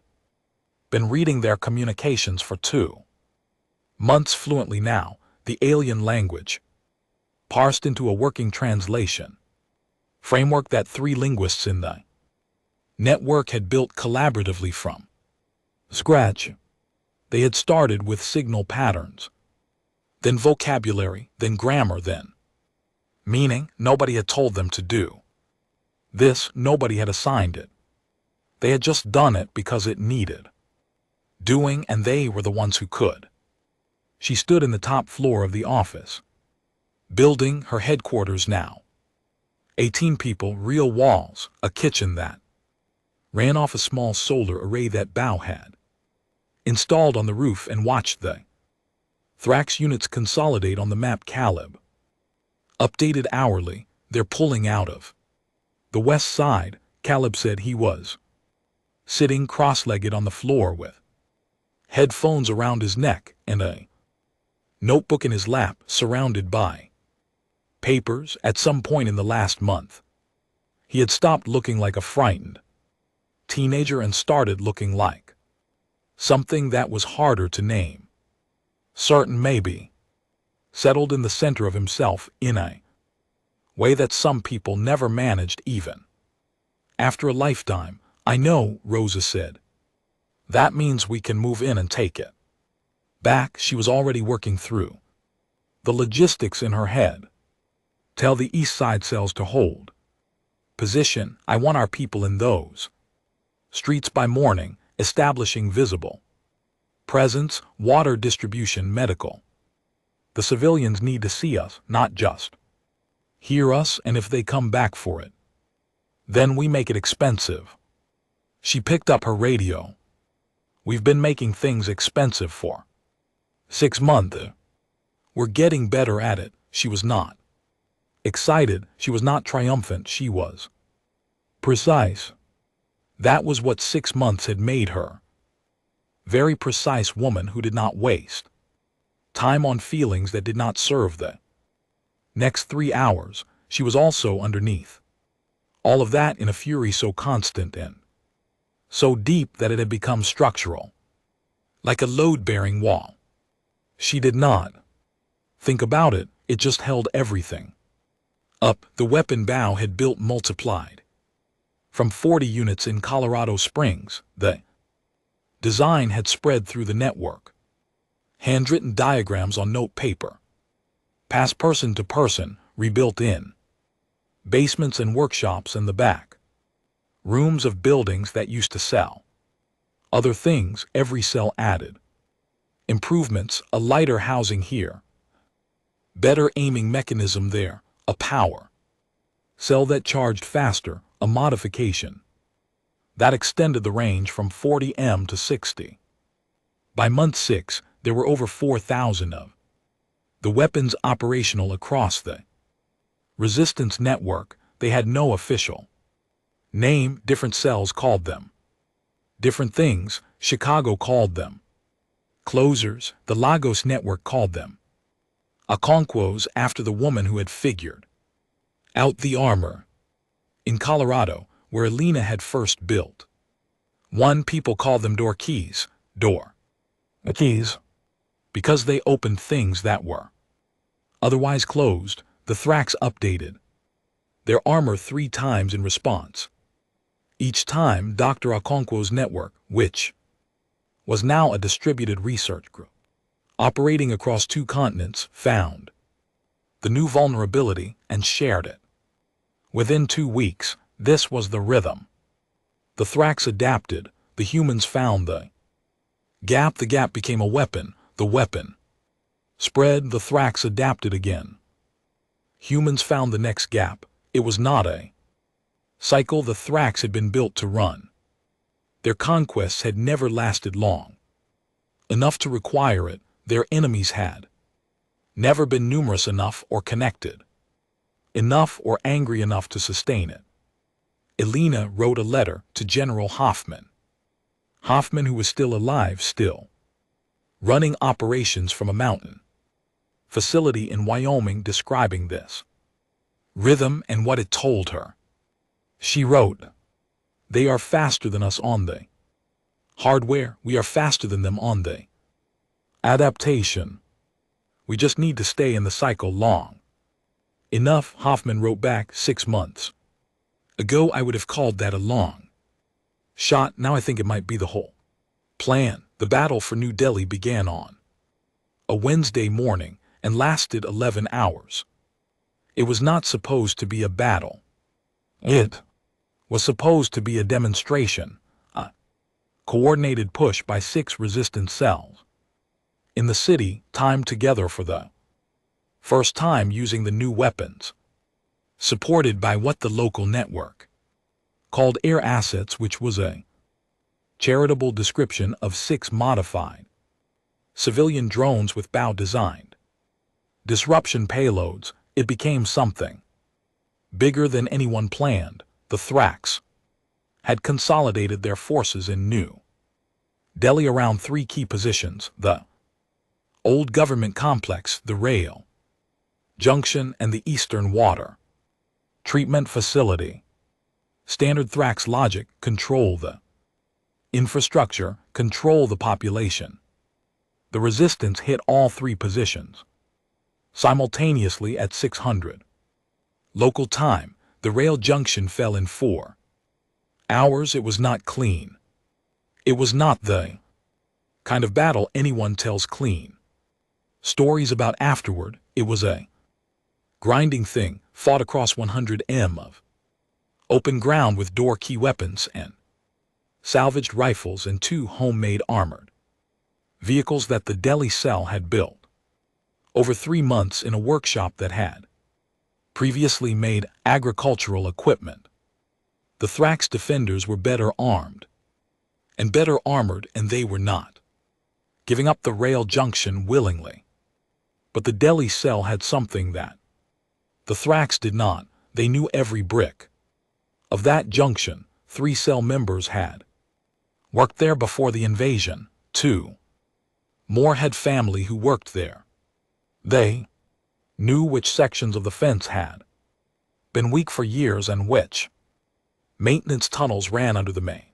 been reading their communications for 2 months fluently now, the alien language parsed into a working translation framework that 3 linguists in the network had built collaboratively from scratch. They had started with signal patterns, then vocabulary, then grammar, then meaning. Nobody had told them to do this. Nobody had assigned it. They had just done it because it needed doing, and they were the ones who could. She stood in the top floor of the office building, her headquarters now. 18 people, real walls, a kitchen that ran off a small solar array that Bao had installed on the roof, and watched the Thrax units consolidate on the map. Caleb updated hourly. They're pulling out of the west side. Caleb said he was sitting cross-legged on the floor with headphones around his neck and a notebook in his lap, surrounded by papers. At some point in the last month, he had stopped looking like a frightened teenager and started looking like something that was harder to name. Certain, maybe. Settled in the center of himself in a way that some people never managed even after a lifetime. "I know," Rosa said. "That means we can move in and take it back." She was already working through the logistics in her head. "Tell the East Side cells to hold position. I want our people in those streets by morning, establishing visible presence, water distribution, medical. The civilians need to see us, not just hear us, and if they come back for it, then we make it expensive." She picked up her radio. "We've been making things expensive for 6 months. We're getting better at it." She was not excited. She was not triumphant. She was precise. That was what 6 months had made her. Very precise woman who did not waste time on feelings that did not serve the next 3 hours. She was also underneath all of that in a fury so constant and so deep that it had become structural, like a load-bearing wall. She did not think about it. It just held everything up. The weapon Bao had built multiplied from 40 units in Colorado Springs. The design had spread through the network. Handwritten diagrams on note paper, passed person to person, rebuilt in basements and workshops in the back rooms of buildings that used to sell other things. Every cell added improvements: a lighter housing here, better aiming mechanism there, a power cell that charged faster, a modification that extended the range from 40 m to 60. By month 6, there were over 4,000 of the weapons operational across the resistance network. They had no official name. Different cells called them different things. Chicago called them closers. The Lagos network called them Okonkwo's, after the woman who had figured out the armor in Colorado, where Alina had first built one. People called them door keys. Door keys because they opened things that were otherwise closed. The Thrax updated their armor 3 times in response. Each time, Dr. Okonkwo's network, which was now a distributed research group operating across 2 continents, found the new vulnerability and shared it. Within 2 weeks, this was the rhythm. The Thrax adapted. The humans found the gap. The gap became a weapon. The weapon Spread, the Thrax adapted again. Humans found the next gap. It was not a cycle the Thrax had been built to run. Their conquests had never lasted long. Enough to require it, their enemies had never been numerous enough or connected enough or angry enough to sustain it. Elena wrote a letter to General Hoffman. Hoffman, who was still alive, still running operations from a mountain facility in Wyoming, describing this rhythm and what it told her. She wrote, "They are faster than us on the hardware. We are faster than them on the adaptation. We just need to stay in the cycle long enough." Hoffman wrote back, 6 months ago I would have called that a long shot. Now I think it might be the whole plan. The battle for New Delhi began on a Wednesday morning and lasted 11 hours. It was not supposed to be a battle. It was supposed to be a demonstration, a coordinated push by 6 resistance cells in the city, timed together for the first time using the new weapons, supported by what the local network called air assets, which was a charitable description of 6 modified civilian drones with bow designed disruption payloads. It became something bigger than anyone planned. The Thrax had consolidated their forces in New Delhi around 3 key positions: the old government complex, the rail junction, and the Eastern Water Treatment Facility. Standard Thrax logic: control the infrastructure, control the population. The resistance hit all 3 positions simultaneously at 600 local time. The rail junction fell in 4 hours. It was not clean. It was not the kind of battle anyone tells clean stories about afterward. It was a grinding thing, fought across 100 m of open ground with door key weapons and salvaged rifles and 2 homemade armored vehicles that the Delhi cell had built over 3 months in a workshop that had previously made agricultural equipment. The Thrax defenders were better armed and better armored, and they were not giving up the rail junction willingly. But the Delhi cell had something that the Thrax did not. They knew every brick of that junction. 3 cell members had worked there before the invasion. 2 more had family who worked there. They knew which sections of the fence had been weak for years and which maintenance tunnels ran under the main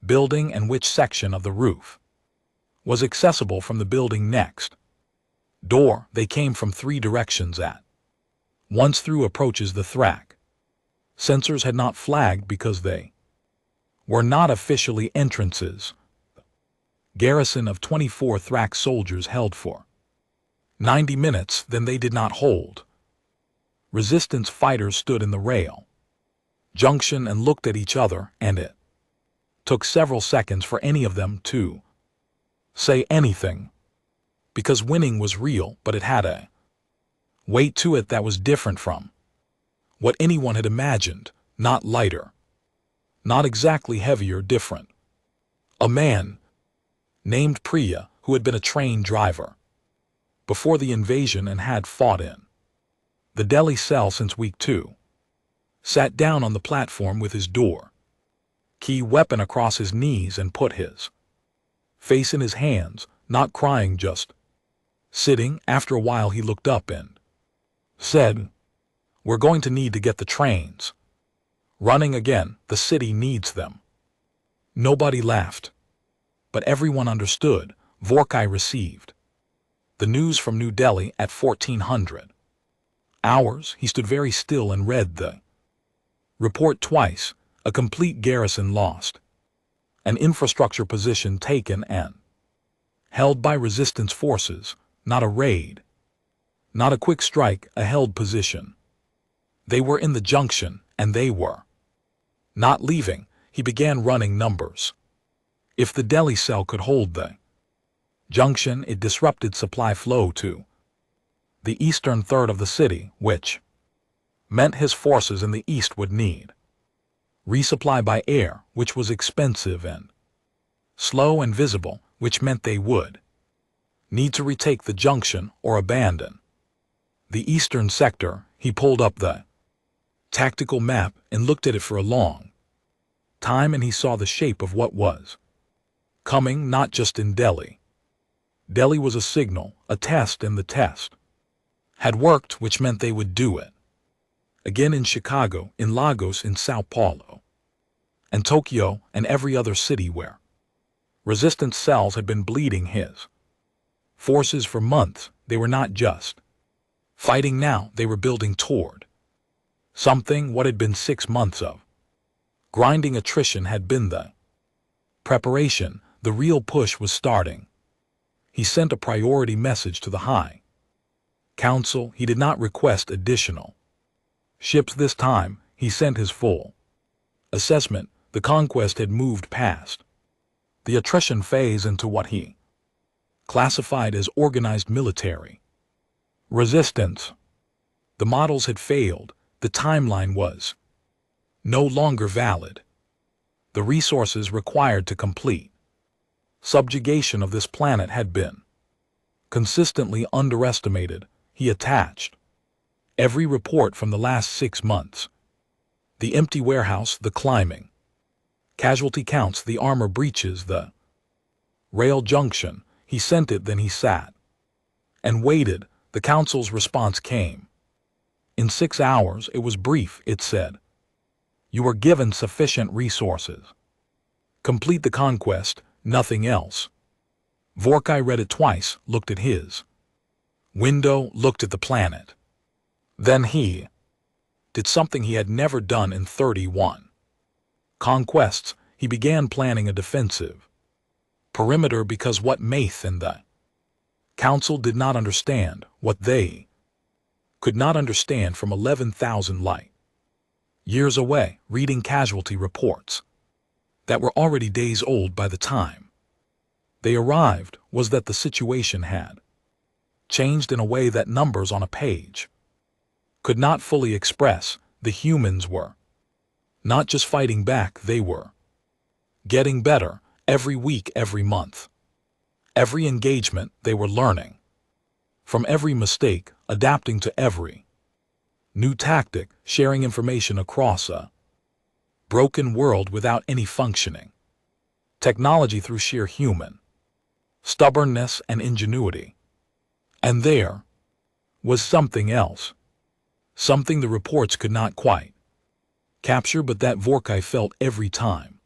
building and which section of the roof was accessible from the building next door. They came from 3 directions at once through approaches. The Thrax sensors had not flagged because they were not officially entrances. Garrison of 24 Thrax soldiers held for 90 minutes, then they did not hold. Resistance fighters stood in the rail junction and looked at each other, and it took several seconds for any of them to say anything, because winning was real, but it had a weight to it that was different from what anyone had imagined. Not lighter, not exactly heavier, different. A man named Priya, who had been a train driver before the invasion and had fought in the Delhi cell since week 2, sat down on the platform with his door key weapon across his knees and put his face in his hands, not crying, just sitting. After a while he looked up and said, "We're going to need to get the trains running again. The city needs them." Nobody laughed, but everyone understood. Vorkai received the news from New Delhi at 1400 hours. He stood very still and read the report twice. A complete garrison lost, an infrastructure position taken and held by resistance forces, not a raid, not a quick strike, a held position. They were in the junction, and they were not leaving. He began running numbers. If the Delhi cell could hold the Junction, it disrupted supply flow to the eastern third of the city, which meant his forces in the east would need resupply by air, which was expensive and slow and visible, which meant they would need to retake the junction or abandon the eastern sector. He pulled up the tactical map and looked at it for a long time, and he saw the shape of what was coming, not just in Delhi. Delhi was a signal, a test, and the test had worked, which meant they would do it again in Chicago, in Lagos, in Sao Paulo, and Tokyo, and every other city where resistance cells had been bleeding his forces for months. They were not just fighting now, they were building toward something. What had been 6 months of grinding attrition had been the preparation. The real push was starting. He sent a priority message to the High Council. He did not request additional ships this time. He sent his full assessment. The conquest had moved past the attrition phase into what he classified as organized military resistance. The models had failed. The timeline was no longer valid. The resources required to complete subjugation of this planet had been consistently underestimated. He attached every report from the last 6 months. The empty warehouse, the climbing casualty counts, the armor breaches, the rail junction. He sent it, then he sat and waited. The council's response came in 6 hours. It was brief. It said, "You were given sufficient resources. Complete the conquest, nothing else." Vorkai read it twice, looked at his window, looked at the planet. Then he did something he had never done in 31 conquests. He began planning a defensive perimeter, because what Maith and the council did not understand, what they could not understand from 11,000 light years away, reading casualty reports that were already days old by the time they arrived, was that the situation had changed in a way that numbers on a page could not fully express. The humans were not just fighting back, they were getting better every week, every month. Every engagement, they were learning from every mistake, adapting to every new tactic, sharing information across a broken world without any functioning technology, through sheer human stubbornness and ingenuity. And there was something else, something the reports could not quite capture, but that Vorkai felt every time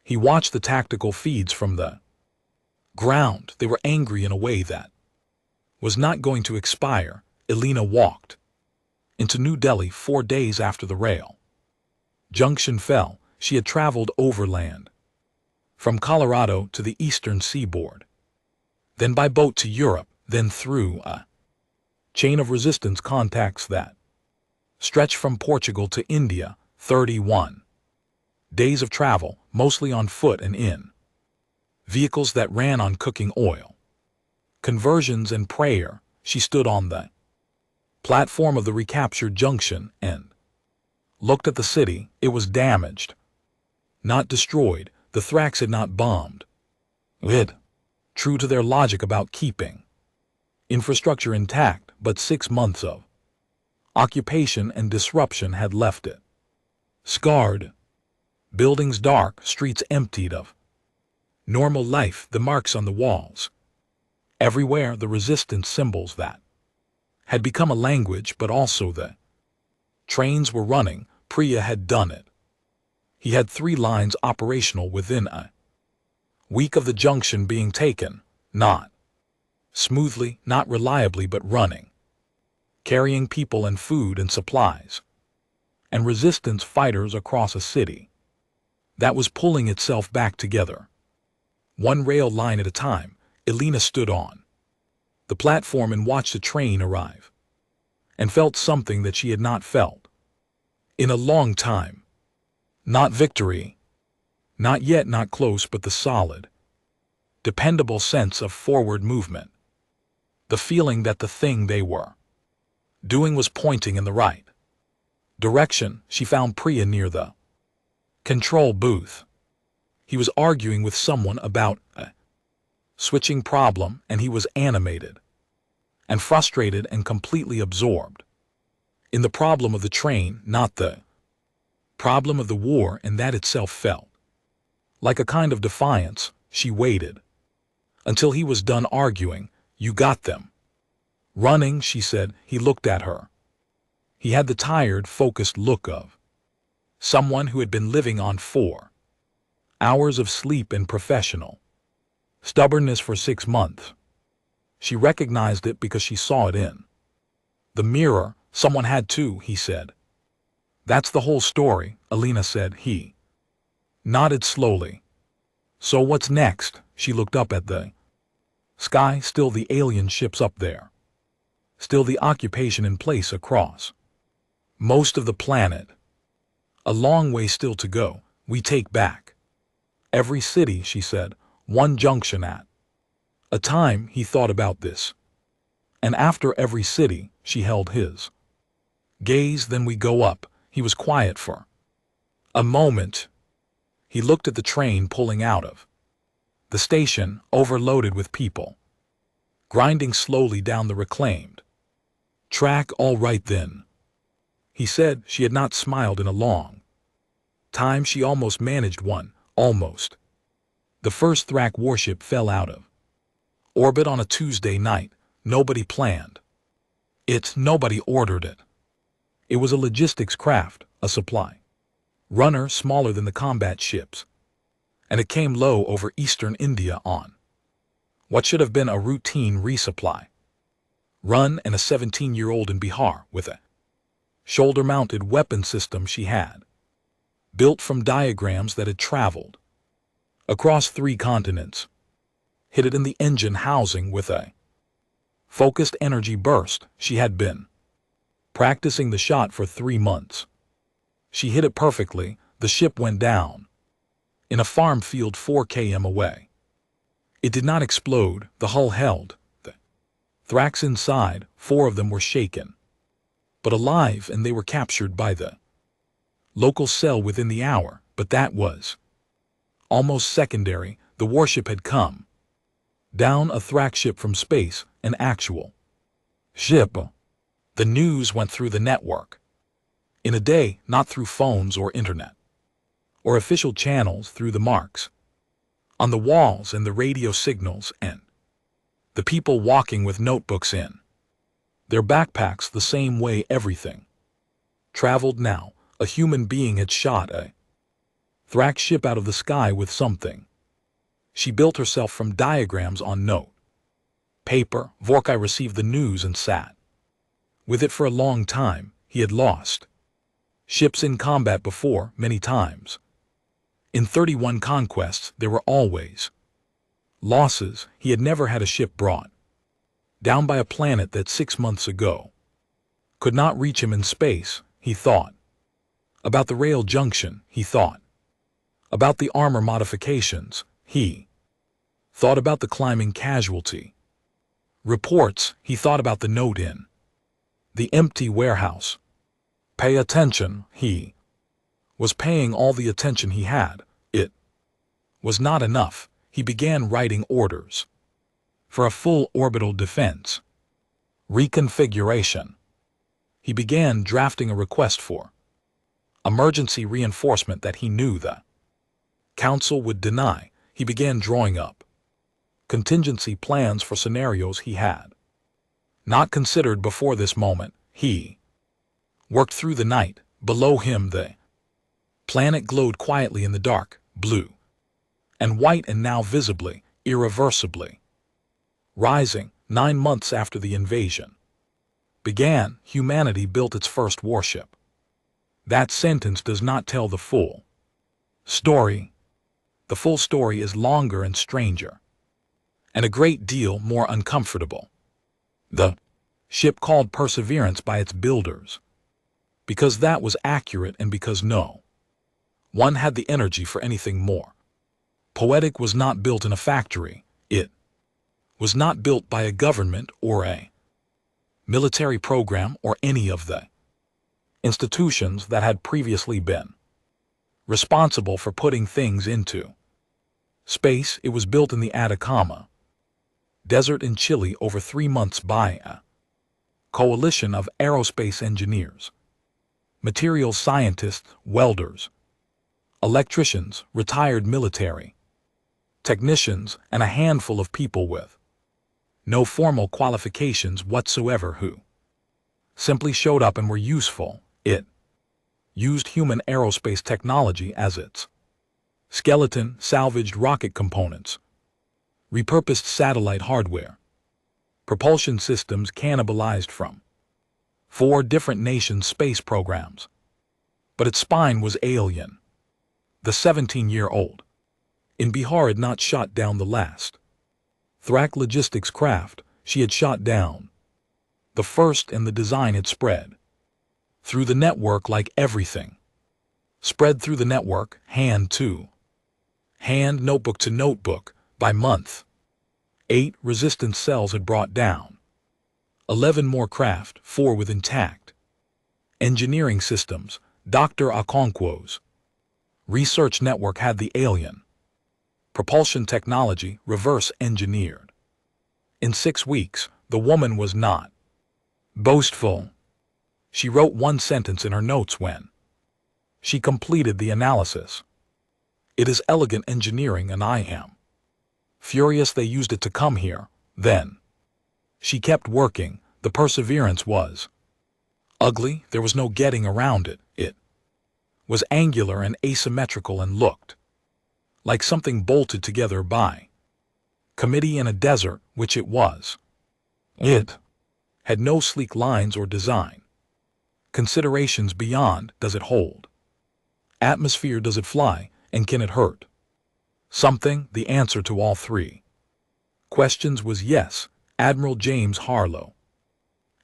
he watched the tactical feeds from the ground. They were angry in a way that was not going to expire. Elena walked into New Delhi 4 days after the rail junction fell. She had traveled overland from Colorado to the eastern seaboard, then by boat to Europe, then through a chain of resistance contacts that stretched from Portugal to India. 31 days of travel, mostly on foot and in vehicles that ran on cooking oil. Conversions and prayer. She stood on the platform of the recaptured junction and looked at the city. It was damaged, not destroyed. The Thrax had not bombed it, true to their logic about keeping infrastructure intact, but 6 months of occupation and disruption had left it scarred. Buildings dark, streets emptied of normal life, the marks on the walls. Everywhere the resistance symbols that had become a language, but also the trains were running. Priya had done it. He had 3 lines operational within a week of the junction being taken, not smoothly, not reliably, but running, carrying people and food and supplies, and resistance fighters across a city that was pulling itself back together. 1 rail line at a time. Elena stood on the platform and watched a train arrive, and felt something that she had not felt in a long time. Not victory, not yet, not close, but the solid dependable sense of forward movement. The feeling that the thing they were doing was pointing in the right direction. She found Priya near the control booth. He was arguing with someone about a switching problem, and he was animated and frustrated and completely absorbed in the problem of the train, not the problem of the war, and that itself felt like a kind of defiance. She waited until he was done arguing. "You got them running," she said. He looked at her. He had the tired, focused look of someone who had been living on 4 hours of sleep and professional stubbornness for 6 months. She recognized it because she saw it in the mirror. "Someone had to," he said. "That's the whole story," Alina said. He nodded slowly. "So what's next?" She looked up at the sky. Still the alien ships up there. Still the occupation in place across most of the planet. A long way still to go. "We take back every city," she said, "one junction at a time." He thought about this. "And after every city," she held his gaze. "Then we go up." He was quiet for a moment. He looked at the train pulling out of the station, overloaded with people, grinding slowly down the reclaimed track. "All right then," he said. She had not smiled in a long time. She almost managed one. Almost. The first Thrak warship fell out of orbit on a Tuesday night. Nobody planned it. Nobody ordered it. It was a logistics craft, a supply runner smaller than the combat ships, and it came low over eastern India on what should have been a routine resupply run, and a 17-year-old in Bihar with a shoulder-mounted weapon system she had built from diagrams that had traveled across 3 continents hit it in the engine housing with a focused energy burst. She had been practicing the shot for 3 months. She hit it perfectly. The ship went down in a farm field 4 km away. It did not explode. The hull held the Thraks inside. 4 of them were shaken, but alive, and they were captured by the local cell within the hour. But that was almost secondary. The warship had come down, a Thrak ship from space, an actual ship. The news went through the network in a day, not through phones or internet or official channels, through the marks on the walls and the radio signals and the people walking with notebooks in their backpacks. The same way everything traveled now. A human being had shot a Thrak ship out of the sky with something she built herself from diagrams on note paper. Vorkai received the news and sat with it for a long time. He had lost ships in combat before, many times. In 31 conquests, there were always losses. He had never had a ship brought down by a planet that 6 months ago could not reach him in space. He thought about the rail junction. He thought about the armor modifications. He thought about the climbing casualty reports. He thought about the note in the empty warehouse. Pay attention. He was paying all the attention he had. It was not enough. He began writing orders for a full orbital defense reconfiguration. He began drafting a request for emergency reinforcement that he knew the Council would deny. He began drawing up contingency plans for scenarios he had not considered before this moment. He worked through the night. Below him the planet glowed quietly in the dark, blue and white, and now visibly, irreversibly rising. 9 months after the invasion began, humanity built its first warship. That sentence does not tell the full story. The full story is longer and stranger, and a great deal more uncomfortable. The ship called Perseverance by its builders, because that was accurate and because no one had the energy for anything more poetic, was not built in a factory. It was not built by a government or a military program or any of the institutions that had previously been responsible for putting things into space. It was built in the Atacama Desert in Chile over 3 months by a coalition of aerospace engineers, materials scientists, welders, electricians, retired military technicians, and a handful of people with no formal qualifications whatsoever who simply showed up and were useful. It used human aerospace technology as its skeleton, salvaged rocket components, repurposed satellite hardware, propulsion systems cannibalized from 4 different nations' space programs. But its spine was alien. The 17-year-old in Bihar had not shot down the last Thrak logistics craft. She had shot down the first, and the design had spread through the network like everything spread through the network, hand to hand, notebook to notebook. By month 8, resistance cells had brought down 11 more craft, 4 with intact engineering systems. Dr. Okonkwo's research network had the alien propulsion technology reverse engineered. In 6 weeks, the woman was not boastful. She wrote 1 sentence in her notes when she completed the analysis. It is elegant engineering, and I am furious they used it to come here. Then she kept working. The perseverance was ugly. There was no getting around it. It was angular and asymmetrical and looked like something bolted together by committee in a desert, which it was. It had no sleek lines or design considerations beyond, does it hold atmosphere, does it fly, and can it hurt something? The answer to all 3 questions was yes. Admiral James Harlow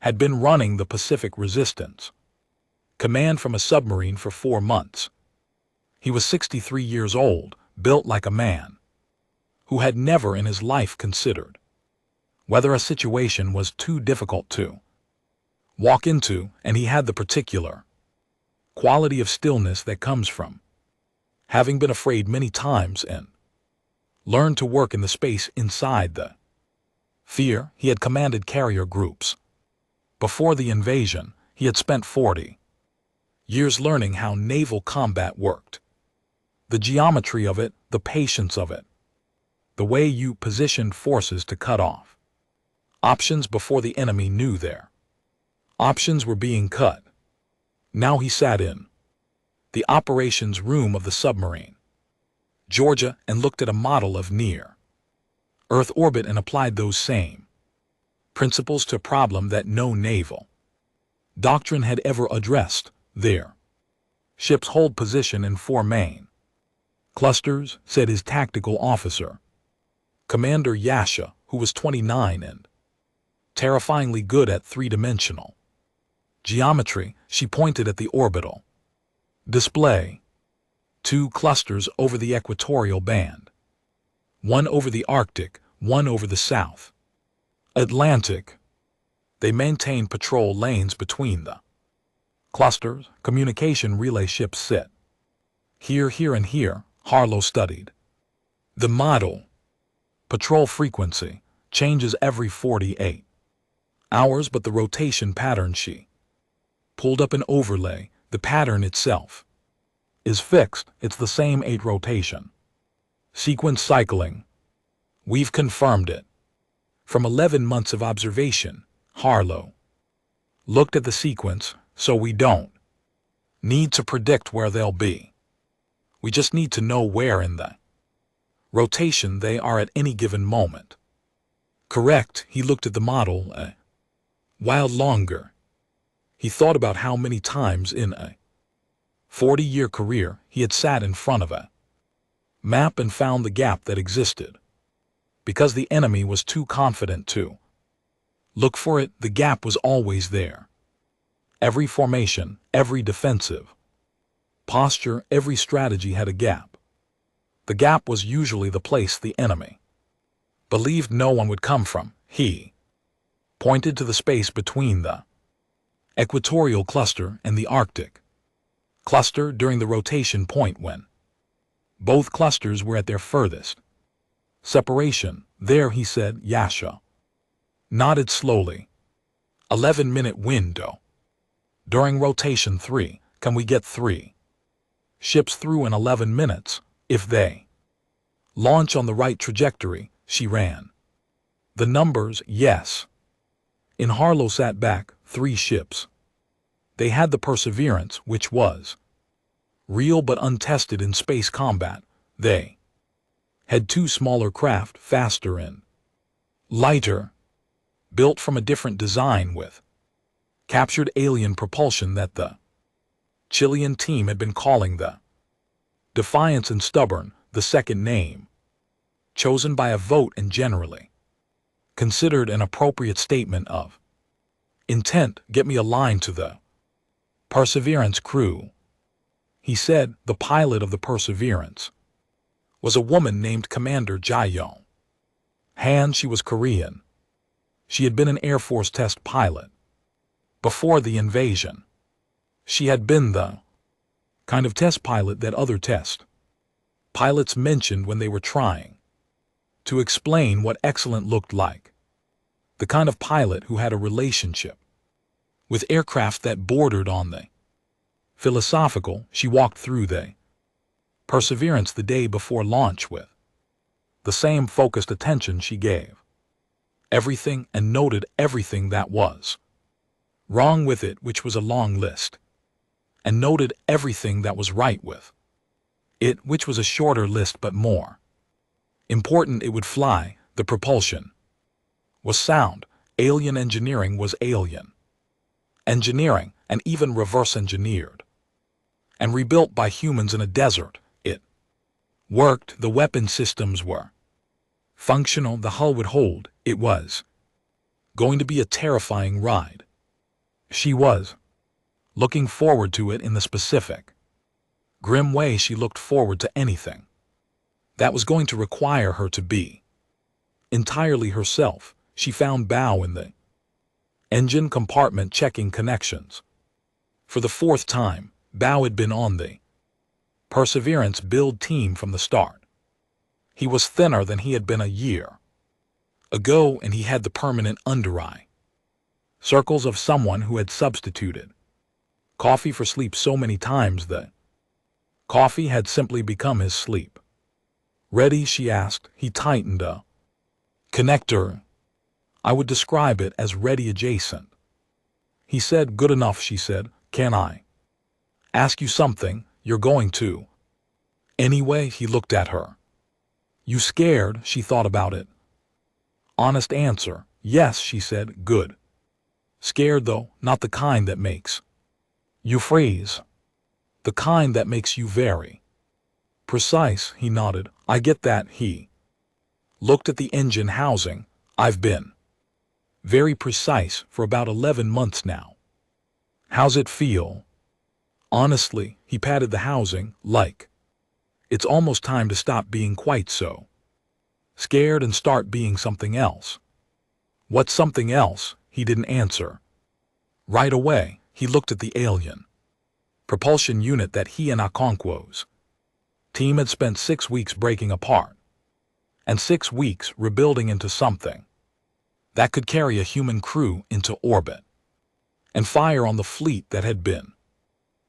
had been running the Pacific Resistance Command from a submarine for 4 months. He was 63 years old, built like a man who had never in his life considered whether a situation was too difficult to walk into, and he had the particular quality of stillness that comes from having been afraid many times and learned to work in the space inside the fear. He had commanded carrier groups. Before the invasion, he had spent 40 years learning how naval combat worked. The geometry of it, the patience of it, the way you positioned forces to cut off options before the enemy knew their options were being cut. Now he sat in the operations room of the submarine, Georgia, and looked at a model of near-Earth orbit and applied those same principles to a problem that no naval doctrine had ever addressed. Their ships hold position in 4 main clusters, said his tactical officer, Commander Yasha, who was 29 and terrifyingly good at 3-dimensional geometry. She pointed at the orbital display. 2 clusters over the equatorial band, 1 over the Arctic, 1 over the South Atlantic. They maintain patrol lanes between the clusters. Communication relay ships sit here, here, and here. Harlow studied the model. Patrol frequency changes every 48 hours, but the rotation pattern, she pulled up an overlay. The pattern itself is fixed. It's the same 8 rotation sequence cycling. We've confirmed it from 11 months of observation. Harlow looked at the sequence. So we don't need to predict where they'll be. We just need to know where in the rotation they are at any given moment. Correct. He looked at the model a while longer. He thought about how many times in a 40-year career he had sat in front of a map and found the gap that existed. Because the enemy was too confident to look for it, the gap was always there. Every formation, every defensive posture, every strategy had a gap. The gap was usually the place the enemy believed no one would come from. He pointed to the space between the equatorial cluster and the Arctic cluster during the rotation point when both clusters were at their furthest separation. There, he said. Yasha nodded slowly. 11-minute window. During rotation 3, can we get 3 ships through in 11 minutes, if they launch on the right trajectory? She ran the numbers. Yes. In Harlow sat back. 3 ships. They had the Perseverance, which was real but untested in space combat. They had 2 smaller craft, faster and lighter, built from a different design with captured alien propulsion that the Chilean team had been calling the Defiance and Stubborn, the second name chosen by a vote and generally considered an appropriate statement of intent. Get me a line to the Perseverance crew, he said. The pilot of the Perseverance was a woman named Commander Jae-young Han. She was Korean. She had been an Air Force test pilot before the invasion. She had been the kind of test pilot that other test pilots mentioned when they were trying to explain what excellent looked like. The kind of pilot who had a relationship with aircraft that bordered on the philosophical. She walked through the Perseverance the day before launch with the same focused attention she gave everything and noted everything that was wrong with it, which was a long list, and noted everything that was right with it, which was a shorter list but more important. It would fly. The propulsion was sound. Alien engineering was alien engineering, and even reverse engineered and rebuilt by humans in a desert. It worked. The weapon systems were functional. The hull would hold. It was going to be a terrifying ride. She was looking forward to it in the specific, grim way she looked forward to anything that was going to require her to be entirely herself. She found Bao in the engine compartment checking connections. For the 4th time, Bao had been on the Perseverance build team from the start. He was thinner than he had been a year ago, and he had the permanent under-eye circles of someone who had substituted coffee for sleep so many times that coffee had simply become his sleep. Ready? She asked. He tightened a connector. I would describe it as ready adjacent. He said. Good enough, she said. Can I ask you something? You're going to anyway. He looked at her. You scared? She thought about it. Honest answer. Yes, she said. Good. Scared though, not the kind that makes you freeze. The kind that makes you very precise. He nodded. I get that. He looked at the engine housing. I've been very precise for about 11 months now. How's it feel? Honestly, he patted the housing, like it's almost time to stop being quite so scared and start being something else. What's something else? He didn't answer. Right away, he looked at the alien propulsion unit that he and Okonkwo's team had spent 6 weeks breaking apart, and 6 weeks rebuilding into something that could carry a human crew into orbit and fire on the fleet that had been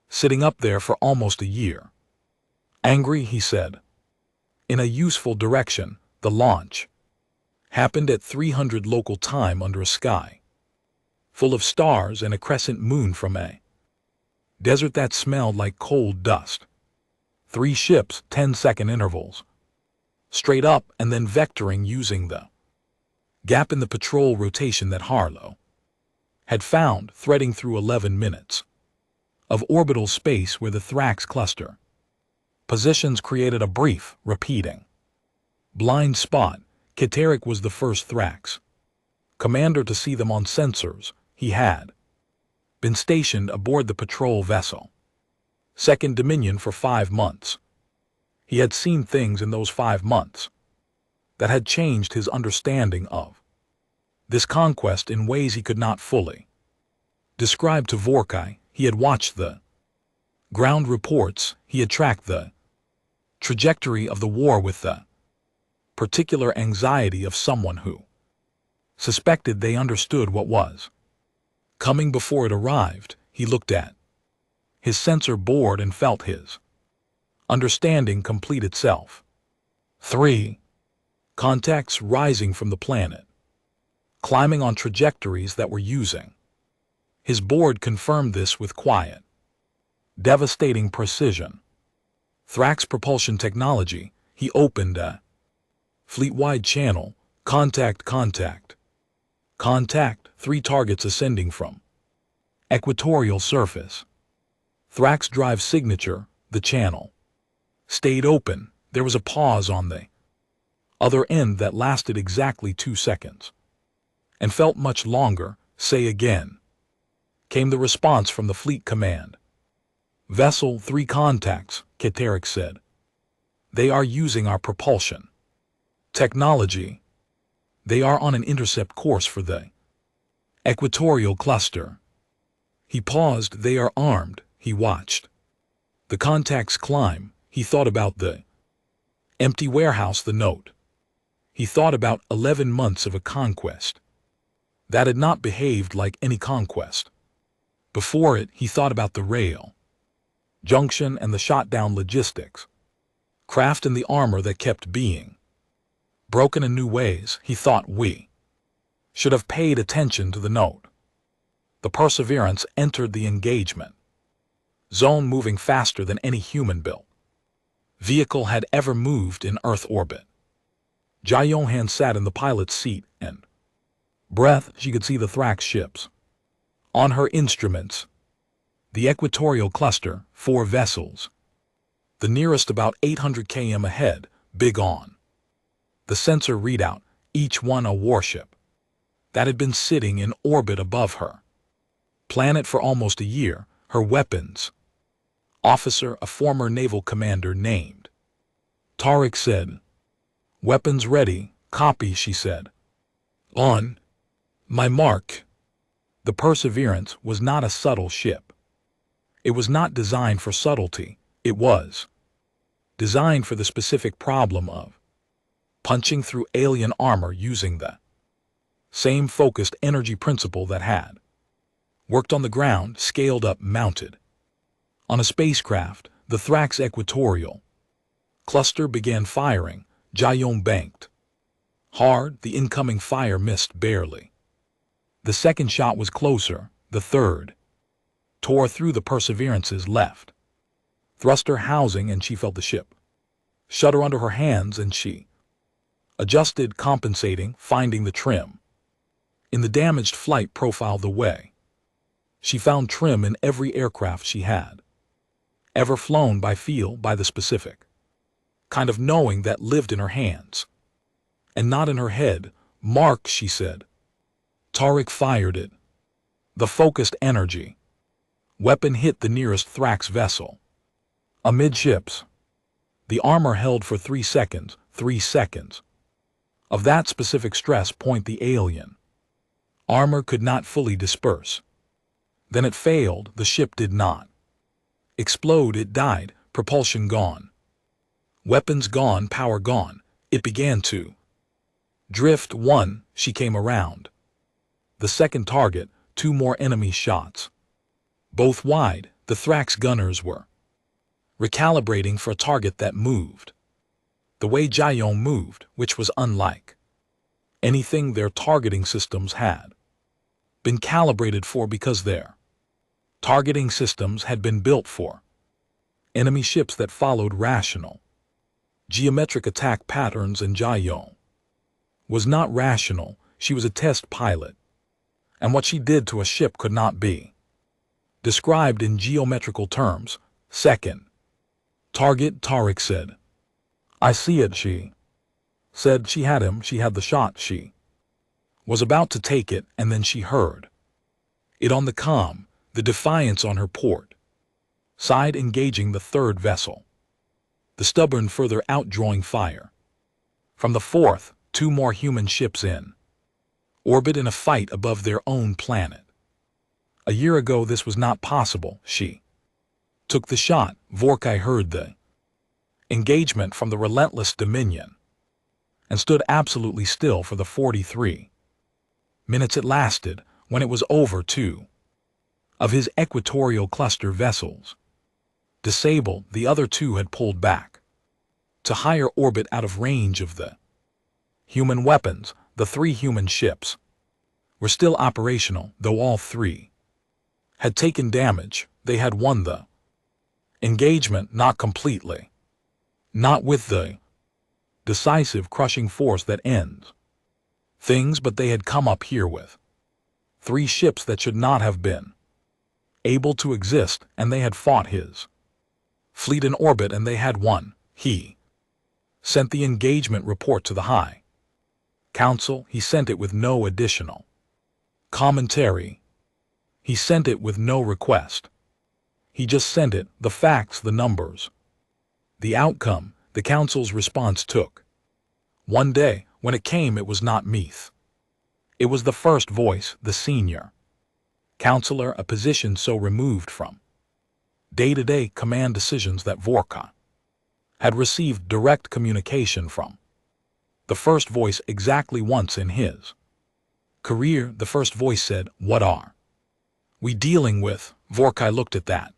sitting up there for almost a year. Angry, he said. In a useful direction, the launch happened at 300 local time under a sky full of stars and a crescent moon from a desert that smelled like cold dust. 3 ships, 10-second intervals, straight up and then vectoring using the gap in the patrol rotation that Harlow had found, threading through 11 minutes of orbital space where the Thrax cluster positions created a brief, repeating blind spot. Katerik was the first Thrax commander to see them on sensors. He had been stationed aboard the patrol vessel Second Dominion for 5 months. He had seen things in those 5 months that had changed his understanding of this conquest in ways he could not fully describe to Vorkai. He had watched the ground reports, he had tracked the trajectory of the war with the particular anxiety of someone who suspected they understood what was coming before it arrived. He looked at his sensor board and felt his understanding complete itself. 3. Contacts rising from the planet, climbing on trajectories that were using. His board confirmed this with quiet, devastating precision. Thrax propulsion technology. He opened a fleet-wide channel. Contact. 3 targets ascending from equatorial surface. Thrax drive signature. The channel stayed open. There was a pause on the other end that lasted exactly 2 seconds and felt much longer. Say again. Came the response from the fleet command. Vessel 3 contacts, Katerik said. They are using our propulsion technology. They are on an intercept course for the equatorial cluster. He paused. They are armed. He watched the contacts climb. He thought about the empty warehouse, the note. He thought about 11 months of a conquest that had not behaved like any conquest before it. He thought about the rail junction and the shot-down logistics, craft and the armor that kept being broken in new ways. He thought we should have paid attention to the note. The Perseverance entered the engagement zone, moving faster than any human-built vehicle had ever moved in Earth orbit. Jia Yohan sat in the pilot's seat and breath. She could see the Thrax ships on her instruments. The equatorial cluster, 4 vessels. The nearest about 800 km ahead, big on the sensor readout, each one a warship that had been sitting in orbit above her planet for almost a year. Her weapons officer, a former naval commander named Tarek, said, "Weapons ready. Copy," she said. "On my mark." The Perseverance was not a subtle ship. It was not designed for subtlety. It was designed for the specific problem of punching through alien armor using the same focused energy principle that had worked on the ground, scaled up, mounted on a spacecraft. The Thrax equatorial cluster began firing. Jayon banked hard. The incoming fire missed barely. The second shot was closer. The third tore through the Perseverance's left thruster housing, and she felt the ship shudder under her hands, and she adjusted, compensating, finding the trim in the damaged flight profile. The way she found trim in every aircraft she had ever flown, by feel, by the specific kind of knowing that lived in her hands and not in her head. "Mark," she said. Tarek fired it. The focused energy weapon hit the nearest Thrax vessel amidships. The armor held for 3 seconds. 3 seconds of that specific stress point. The alien armor could not fully disperse. Then it failed. The ship did not explode. It died. Propulsion gone. Weapons gone. Power gone. It began to drift. 1. She came around the second target. 2 more enemy shots, both wide. The Thrax gunners were recalibrating for a target that moved the way Jayon moved, which was unlike anything their targeting systems had been calibrated for, because their targeting systems had been built for enemy ships that followed rational geometric attack patterns, and Jayon was not rational. She was a test pilot, and what she did to a ship could not be described in geometrical terms. Second target, Tarek said. "I see it," she said. She had him. She had the shot. She was about to take it, and then she heard it on the comm, the Defiance on her port side engaging the third vessel, the Stubborn further out, drawing fire From the fourth, 2 more human ships in orbit in a fight above their own planet. A year ago this was not possible. She took the shot. Vorkai heard the engagement from the relentless Dominion and stood absolutely still for the 43 minutes it lasted. When it was over, 2 of his equatorial cluster vessels disabled, the other 2 had pulled back to higher orbit out of range of the human weapons. The 3 human ships were still operational, though all 3 had taken damage. They had won the engagement, not completely, not with the decisive crushing force that ends things, but they had come up here with 3 ships that should not have been able to exist, and they had fought his fleet in orbit, and they had won. He sent the engagement report to the High Council. He sent it with no additional commentary. He sent it with no request. He just sent it, the facts, the numbers. The outcome, the Council's response took 1 day. When it came, it was not Meath. It was the first voice, the senior counselor, a position so removed from day-to-day command decisions that Vorka had received direct communication from the first voice exactly once in his career. The first voice said, "What are we dealing with?" Vorkai looked at that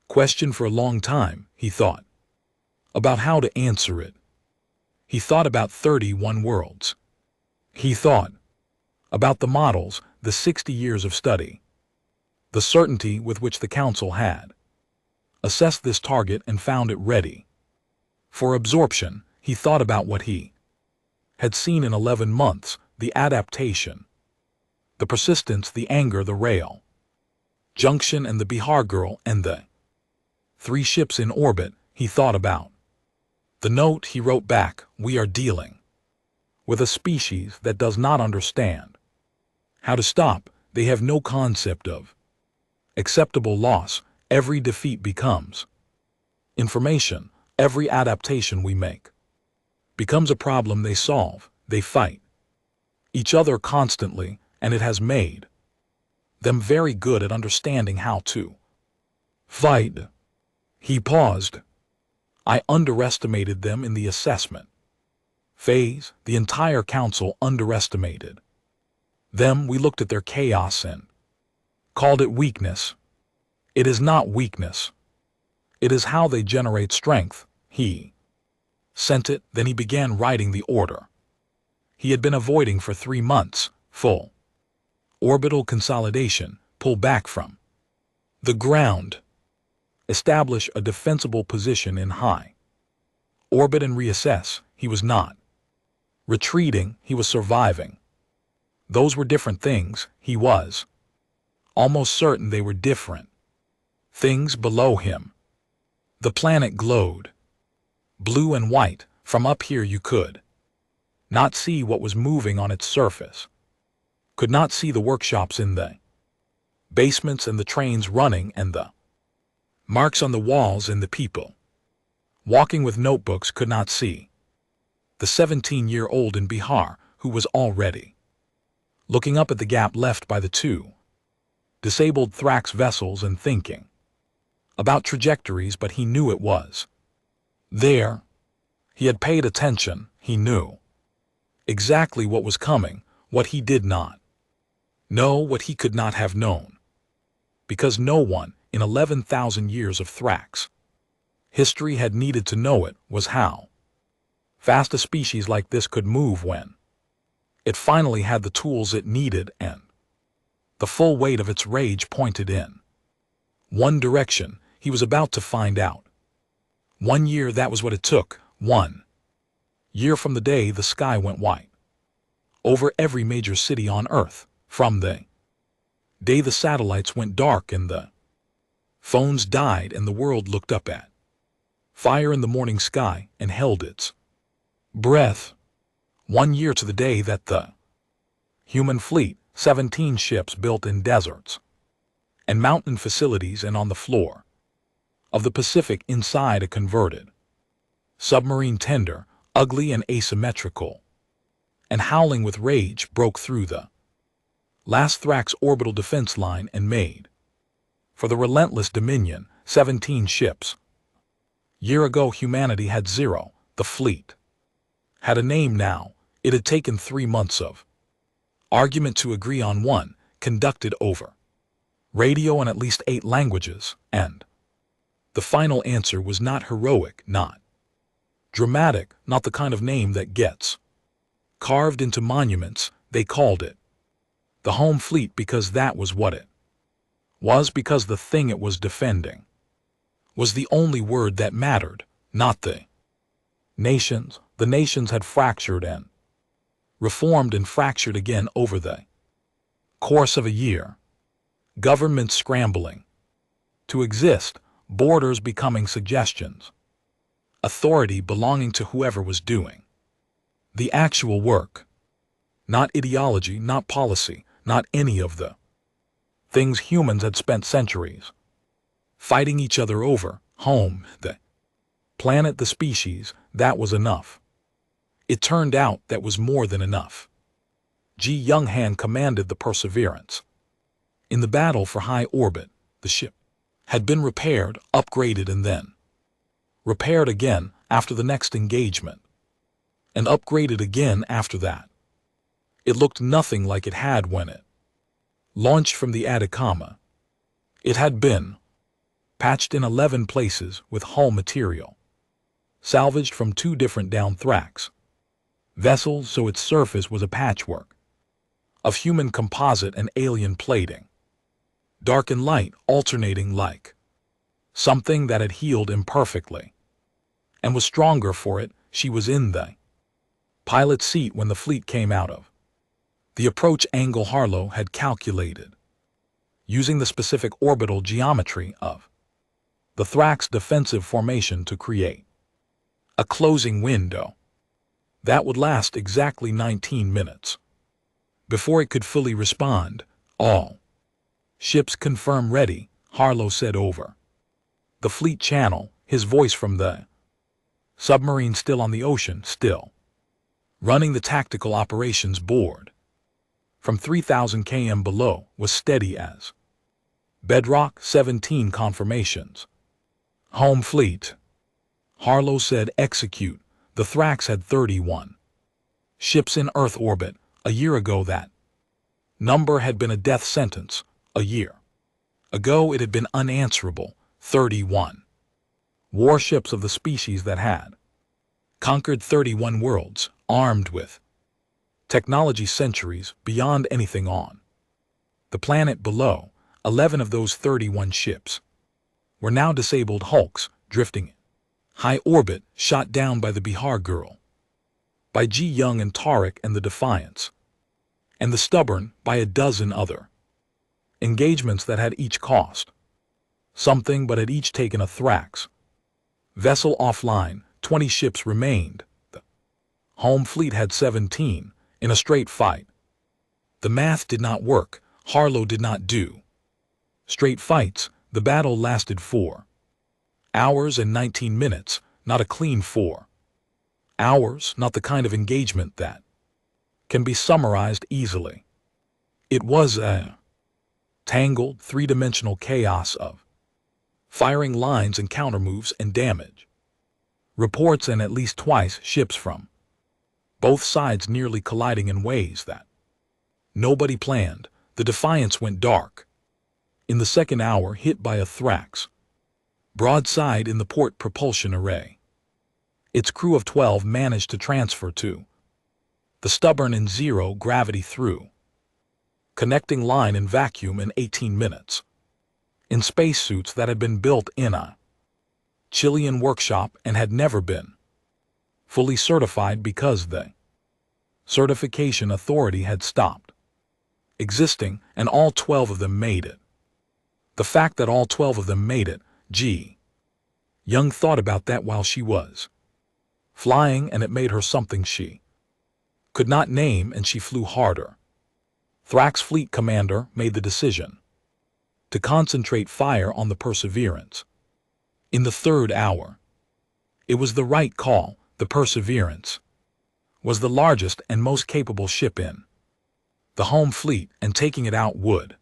question for a long time. He thought about how to answer it. He thought about 31 worlds. He thought about the models, the 60 years of study, the certainty with which the Council had assessed this target and found it ready for absorption. He thought about what he had seen in 11 months, the adaptation, the persistence, the anger, the rail junction, and the Bihar girl, and the 3 ships in orbit. He thought about the note he wrote back, "We are dealing with a species that does not understand how to stop. They have no concept of acceptable loss. Every defeat becomes information. Every adaptation we make becomes a problem they solve. They fight each other constantly, and it has made them very good at understanding how to fight." He paused. "I underestimated them in the assessment phase. The entire Council underestimated them. We looked at their chaos and called it weakness. It is not weakness. It is how they generate strength." He sent it, then he began writing the order he had been avoiding for 3 months. Full orbital consolidation, pull back from the ground, establish a defensible position in high orbit, and reassess. He was not retreating, he was surviving. Those were different things. He was almost certain they were different things. Below him, the planet glowed blue and white. From up here you could not see what was moving on its surface, could not see the workshops in the basements and the trains running and the marks on the walls, and the people walking with notebooks. Could not see the 17-year-old in Bihar who was already looking up at the gap left by the 2 disabled Thrax vessels and thinking about trajectories, but he knew it was there. He had paid attention. He knew exactly what was coming, what he did not know, what he could not have known, because no one in 11,000 years of Thrax history had needed to know it, was how fast a species like this could move when it finally had the tools it needed and the full weight of its rage pointed in one direction. He was about to find out. 1 year, that was what it took. 1 year from the day the sky went white over every major city on Earth, from the day the satellites went dark and the phones died and the world looked up at fire in the morning sky and held its breath. 1 year to the day that the human fleet, 17 ships built in deserts and mountain facilities and on the floor of the Pacific inside a converted submarine tender, ugly and asymmetrical, and howling with rage broke through the last Thrax orbital defense line and made for the relentless Dominion 17 ships. Year ago humanity had 0, the fleet had a name now. It had taken 3 months of argument to agree on one, conducted over radio in at least 8 languages, and the final answer was not heroic, not dramatic, not the kind of name that gets carved into monuments. They called it the home fleet because that was what it was, because the thing it was defending was the only word that mattered, not the nations. The nations had fractured and reformed and fractured again over the course of a year. Governments scrambling to exist, borders becoming suggestions, authority belonging to whoever was doing the actual work. Not ideology, not policy, not any of the things humans had spent centuries fighting each other over. Home, the planet, the species, that was enough. It turned out that was more than enough. Ji Younghan commanded the Perseverance. In the battle for high orbit, the ship had been repaired, upgraded, and then repaired again after the next engagement, and upgraded again after that. It looked nothing like it had when it launched from the Atacama. It had been patched in 11 places with hull material, salvaged from 2 different down Thrax vessels, so its surface was a patchwork of human composite and alien plating, dark and light alternating like something that had healed imperfectly and was stronger for it. She was in the pilot's seat when the fleet came out of the approach angle Harlow had calculated, using the specific orbital geometry of the Thrax defensive formation to create a closing window that would last exactly 19 minutes. Before it could fully respond, all ships confirm ready, Harlow said over the fleet channel, his voice from the submarine still on the ocean, still running the tactical operations board from 3,000 km below, was steady as bedrock. 17 confirmations. Home fleet, Harlow said. Execute. The Thrax had 31 ships in Earth orbit. A year ago that number had been a death sentence. A year ago it had been unanswerable. 31 warships of the species that had conquered 31 worlds, armed with technology centuries beyond anything on the planet below. 11 of those 31 ships were now disabled hulks, drifting in high orbit, shot down by the Bihar Girl, by Ji Young and Tariq and the Defiance, and the Stubborn, by a dozen other engagements that had each cost something but had each taken a Thrax vessel offline. 20 ships remained. The home fleet had 17 in a straight fight. The math did not work. Harlow did not do straight fights. The battle lasted 4 hours and 19 minutes, not a clean 4 hours, not the kind of engagement that can be summarized easily. It was a tangled, 3-dimensional chaos of firing lines and countermoves and damage reports, and at least twice ships from both sides nearly colliding in ways that nobody planned. The Defiance went dark in the second hour, hit by a Thrax broadside in the port propulsion array. Its crew of 12 managed to transfer to the Stubborn in 0 gravity through connecting line in vacuum in 18 minutes, in spacesuits that had been built in a Chilean workshop and had never been fully certified because the certification authority had stopped existing, and all 12 of them made it. The fact that all 12 of them made it, Ji Young thought about that while she was flying, and it made her something she could not name, and she flew harder. Thrax fleet commander made the decision to concentrate fire on the Perseverance. In the third hour, it was the right call. The Perseverance was the largest and most capable ship in the home fleet, and taking it out would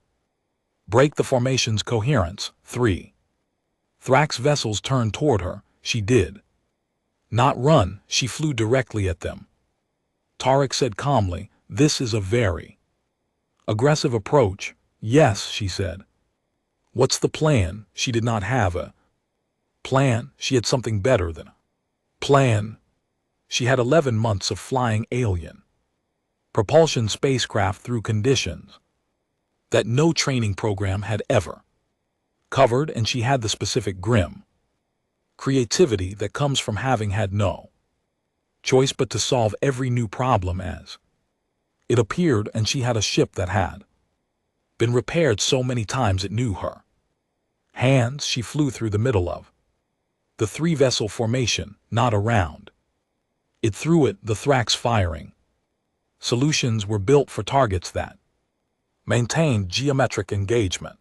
break the formation's coherence. 3. Thrax vessels turned toward her. She did not run, she flew directly at them. Tarek said calmly, "This is a very aggressive approach." "Yes," she said. "What's the plan?" She did not have a plan. She had something better than a plan. She had 11 months of flying alien propulsion spacecraft through conditions that no training program had ever covered, and she had the specific grim creativity that comes from having had no choice but to solve every new problem as it appeared, and she had a ship that had been repaired so many times it knew her hands. She flew through the middle of the three-vessel formation, not around it, through it. The Thrax firing solutions were built for targets that maintained geometric engagement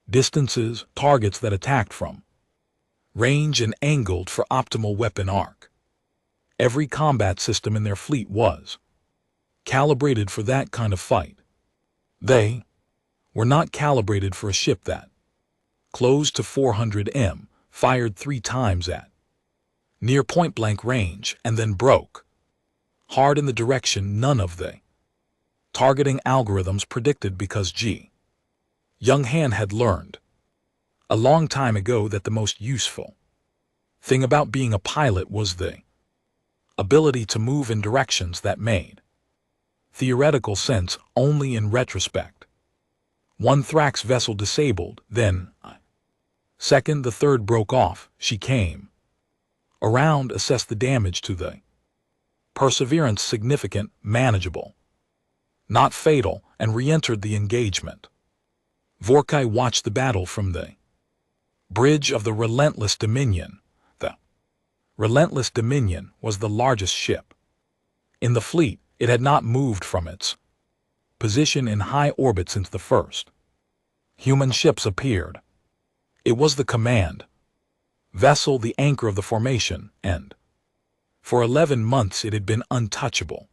distances, targets that attacked from range and angled for optimal weapon arc. Every combat system in their fleet was calibrated for that kind of fight. They were not calibrated for a ship that closed to 400 m, fired 3 times at near point-blank range, and then broke hard in the direction none of the targeting algorithms predicted, because Young Han had learned a long time ago that the most useful thing about being a pilot was the ability to move in directions that made theoretical sense only in retrospect. One Thrax vessel disabled, then second, the third broke off. She came around, assessed the damage to the Perseverance, significant, manageable, not fatal, and re-entered the engagement. Vorkai watched the battle from the bridge of the Relentless Dominion. The Relentless Dominion was the largest ship in the fleet. It had not moved from its position in high orbit since the first human ships appeared. It was the command vessel, the anchor of the formation, and for 11 months it had been untouchable.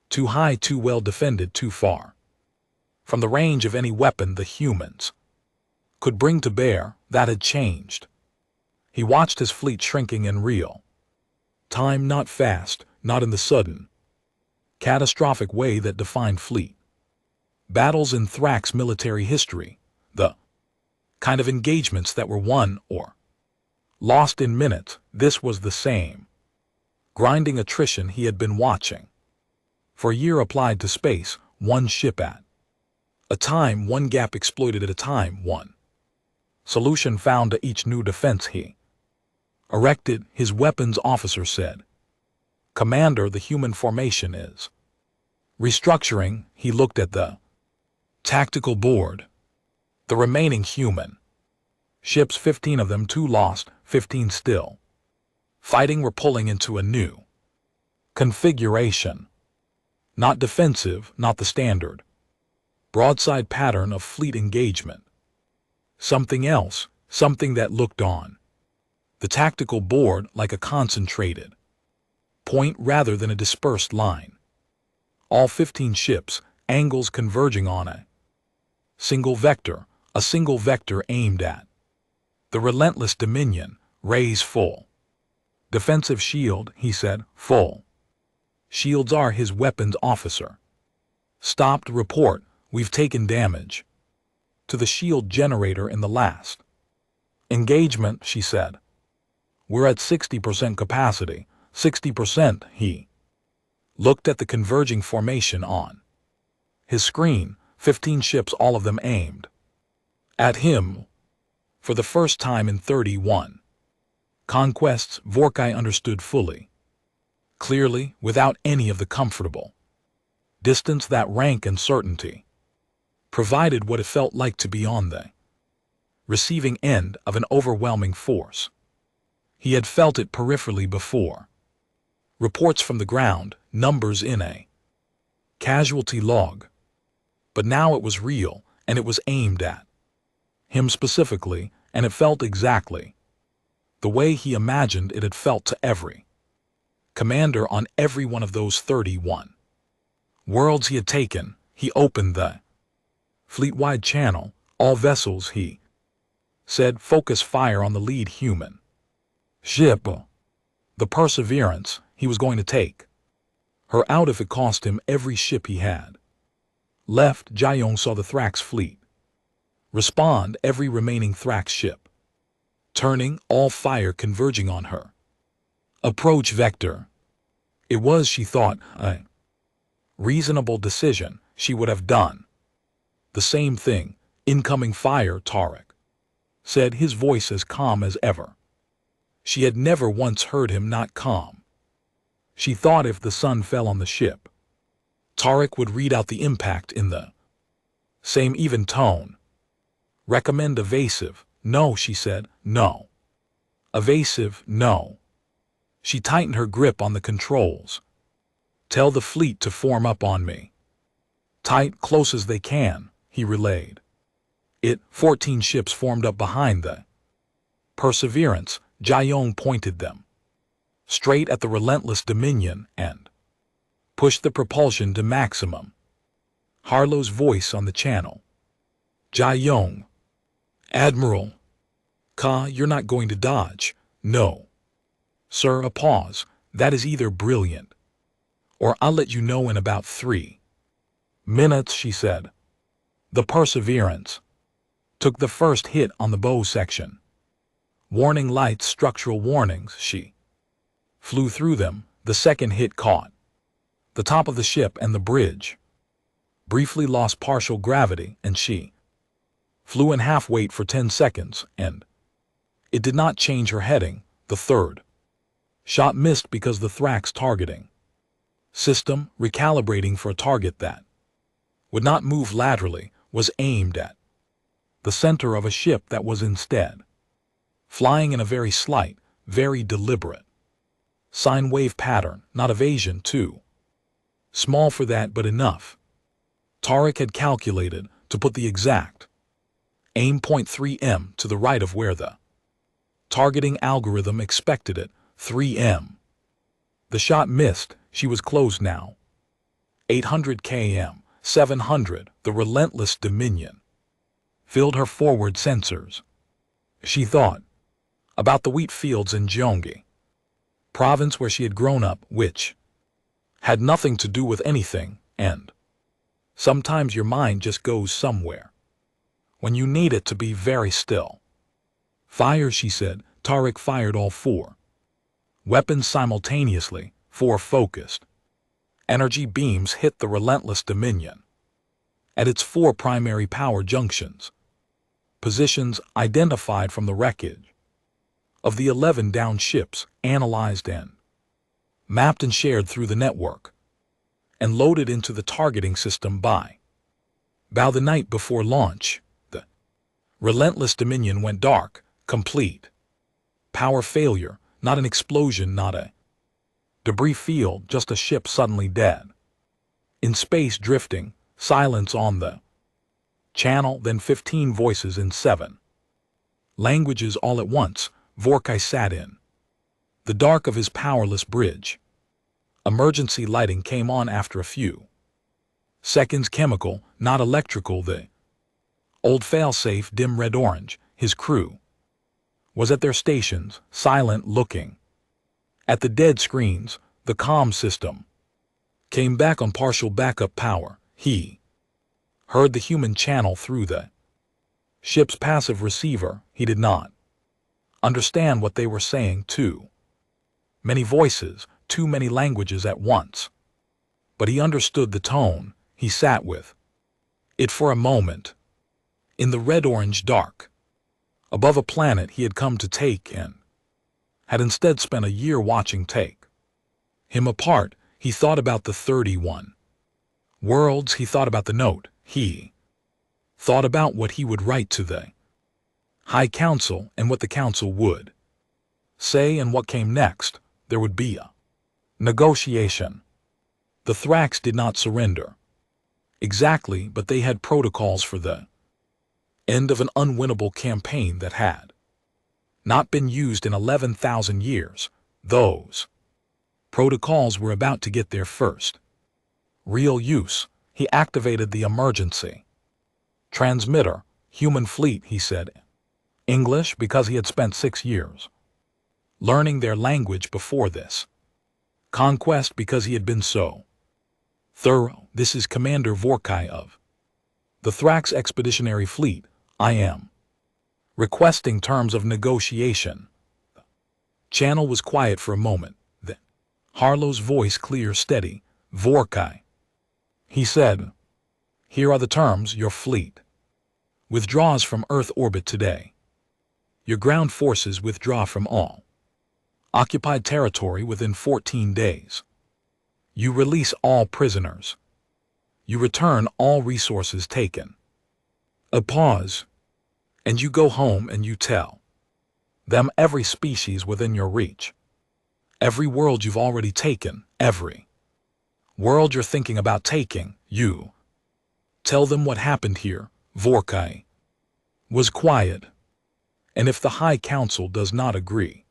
Too high, too well defended, too far from the range of any weapon the humans could bring to bear. That had changed. He watched his fleet shrinking in real time, not fast, not in the sudden, catastrophic way that defined fleet battles in Thrax military history, the kind of engagements that were won or lost in minutes. This was the same grinding attrition he had been watching for a year, applied to space, one ship at a time, one gap exploited at a time, one solution found to each new defense he erected. His weapons officer said, "Commander, the human formation is restructuring." He looked at the tactical board. The remaining human ships, 15 of them, 2 lost, 15 still fighting, were pulling into a new configuration. Not defensive, not the standard broadside pattern of fleet engagement. Something else, something that looked on the tactical board like a concentrated point rather than a dispersed line. All 15 ships, angles converging on a single vector aimed at the Relentless Dominion. "Raise full defensive shield," he said. "Full shields are." His weapons officer stopped. "Report, we've taken damage to the shield generator in the last engagement," she said. "We're at 60% capacity." 60%, he looked at the converging formation on his screen. 15 ships, all of them aimed at him. For the first time in 31 conquests, Vorkai understood fully, clearly, without any of the comfortable distance that rank and certainty provided, what it felt like to be on the receiving end of an overwhelming force. He had felt it peripherally before. Reports from the ground, numbers in a casualty log. But now it was real, and it was aimed at him specifically, and it felt exactly the way he imagined it had felt to every commander on every one of those 31 worlds he had taken. He opened the fleet-wide channel. All vessels, he said, focus fire on the lead human ship, the Perseverance. He was going to take her out if it cost him every ship he had left. Jayong saw the Thrax fleet respond, every remaining Thrax ship turning, all fire converging on her approach vector. It was, she thought, a reasonable decision. She would have done the same thing. Incoming fire, Tarek said, his voice as calm as ever. She had never once heard him not calm. She thought if the sun fell on the ship, Tarek would read out the impact in the same even tone. Recommend evasive. No, she said. No. Evasive, no. She tightened her grip on the controls. Tell the fleet to form up on me. Tight, close as they can, he relayed. 14 ships formed up behind the Perseverance. Jayong pointed them straight at the relentless Dominion and pushed the propulsion to maximum. Harlow's voice on the channel. Jayong. Admiral. You're not going to dodge. No. Sir, a pause. That is either brilliant, or I'll let you know in about 3 minutes, she said. The Perseverance took the first hit on the bow section. Warning lights, structural warnings. She flew through them. The second hit caught the top of the ship and the bridge. Briefly lost partial gravity, and she flew in half weight for 10 seconds, and it did not change her heading. The third shot missed because the Thrax targeting system, recalibrating for a target that would not move laterally, was aimed at the center of a ship that was instead flying in a very slight, very deliberate sine wave pattern. Not evasion, too small for that, but enough. Tarek had calculated to put the exact aim point 3M to the right of where the targeting algorithm expected it. 3M. The shot missed. She was close now. 800 km, 700. The relentless Dominion filled her forward sensors. She thought about the wheat fields in Gyeonggi province where she had grown up, which had nothing to do with anything, and sometimes your mind just goes somewhere when you need it to be very still. Fire, she said. Tarek fired all 4 weapons simultaneously. 4 focused energy beams hit the relentless Dominion at its 4 primary power junctions, positions identified from the wreckage of the 11 downed ships, analyzed and mapped and shared through the network, and loaded into the targeting system by the night before launch. The relentless Dominion went dark, complete power failure, not an explosion, not a debris field, just a ship suddenly dead in space, drifting, silence on the channel, then 15 voices in 7 languages all at once. Vorkai sat in the dark of his powerless bridge. Emergency lighting came on after a few seconds. Chemical, not electrical. The old failsafe, dim red-orange. His crew was at their stations, silent, looking at the dead screens. The comm system came back on partial backup power. He heard the human channel through the ship's passive receiver. He did not understand what they were saying. Too many voices, too many languages at once. But he understood the tone. He sat with it for a moment in the red-orange dark, above a planet he had come to take in, had instead spent a year watching take him apart. He thought about the 31 worlds. He thought about the note. He thought about what he would write to the High Council and what the Council would say, and what came next. There would be a negotiation. The Thrax did not surrender exactly, but they had protocols for the end of an unwinnable campaign that had not been used in 11,000 years. Those Protocols were about to get there first. Real use. He activated the emergency transmitter. Human fleet, he said. English, because he had spent 6 years learning their language before this. Conquest, because he had been so thorough. This is Commander Vorkai of the Thrax Expeditionary Fleet. I am requesting terms of negotiation. Channel was quiet for a moment. Then Harlow's voice clear, steady. Vorkai, he said, here are the terms. Your fleet withdraws from Earth orbit today. Your ground forces withdraw from all occupied territory within 14 days. You release all prisoners. You return all resources taken. A pause, and you go home and you tell them every species within your reach. Every world you've already taken, every world you're thinking about taking, you tell them what happened here. Vorkai was quiet. And if the High Council does not agree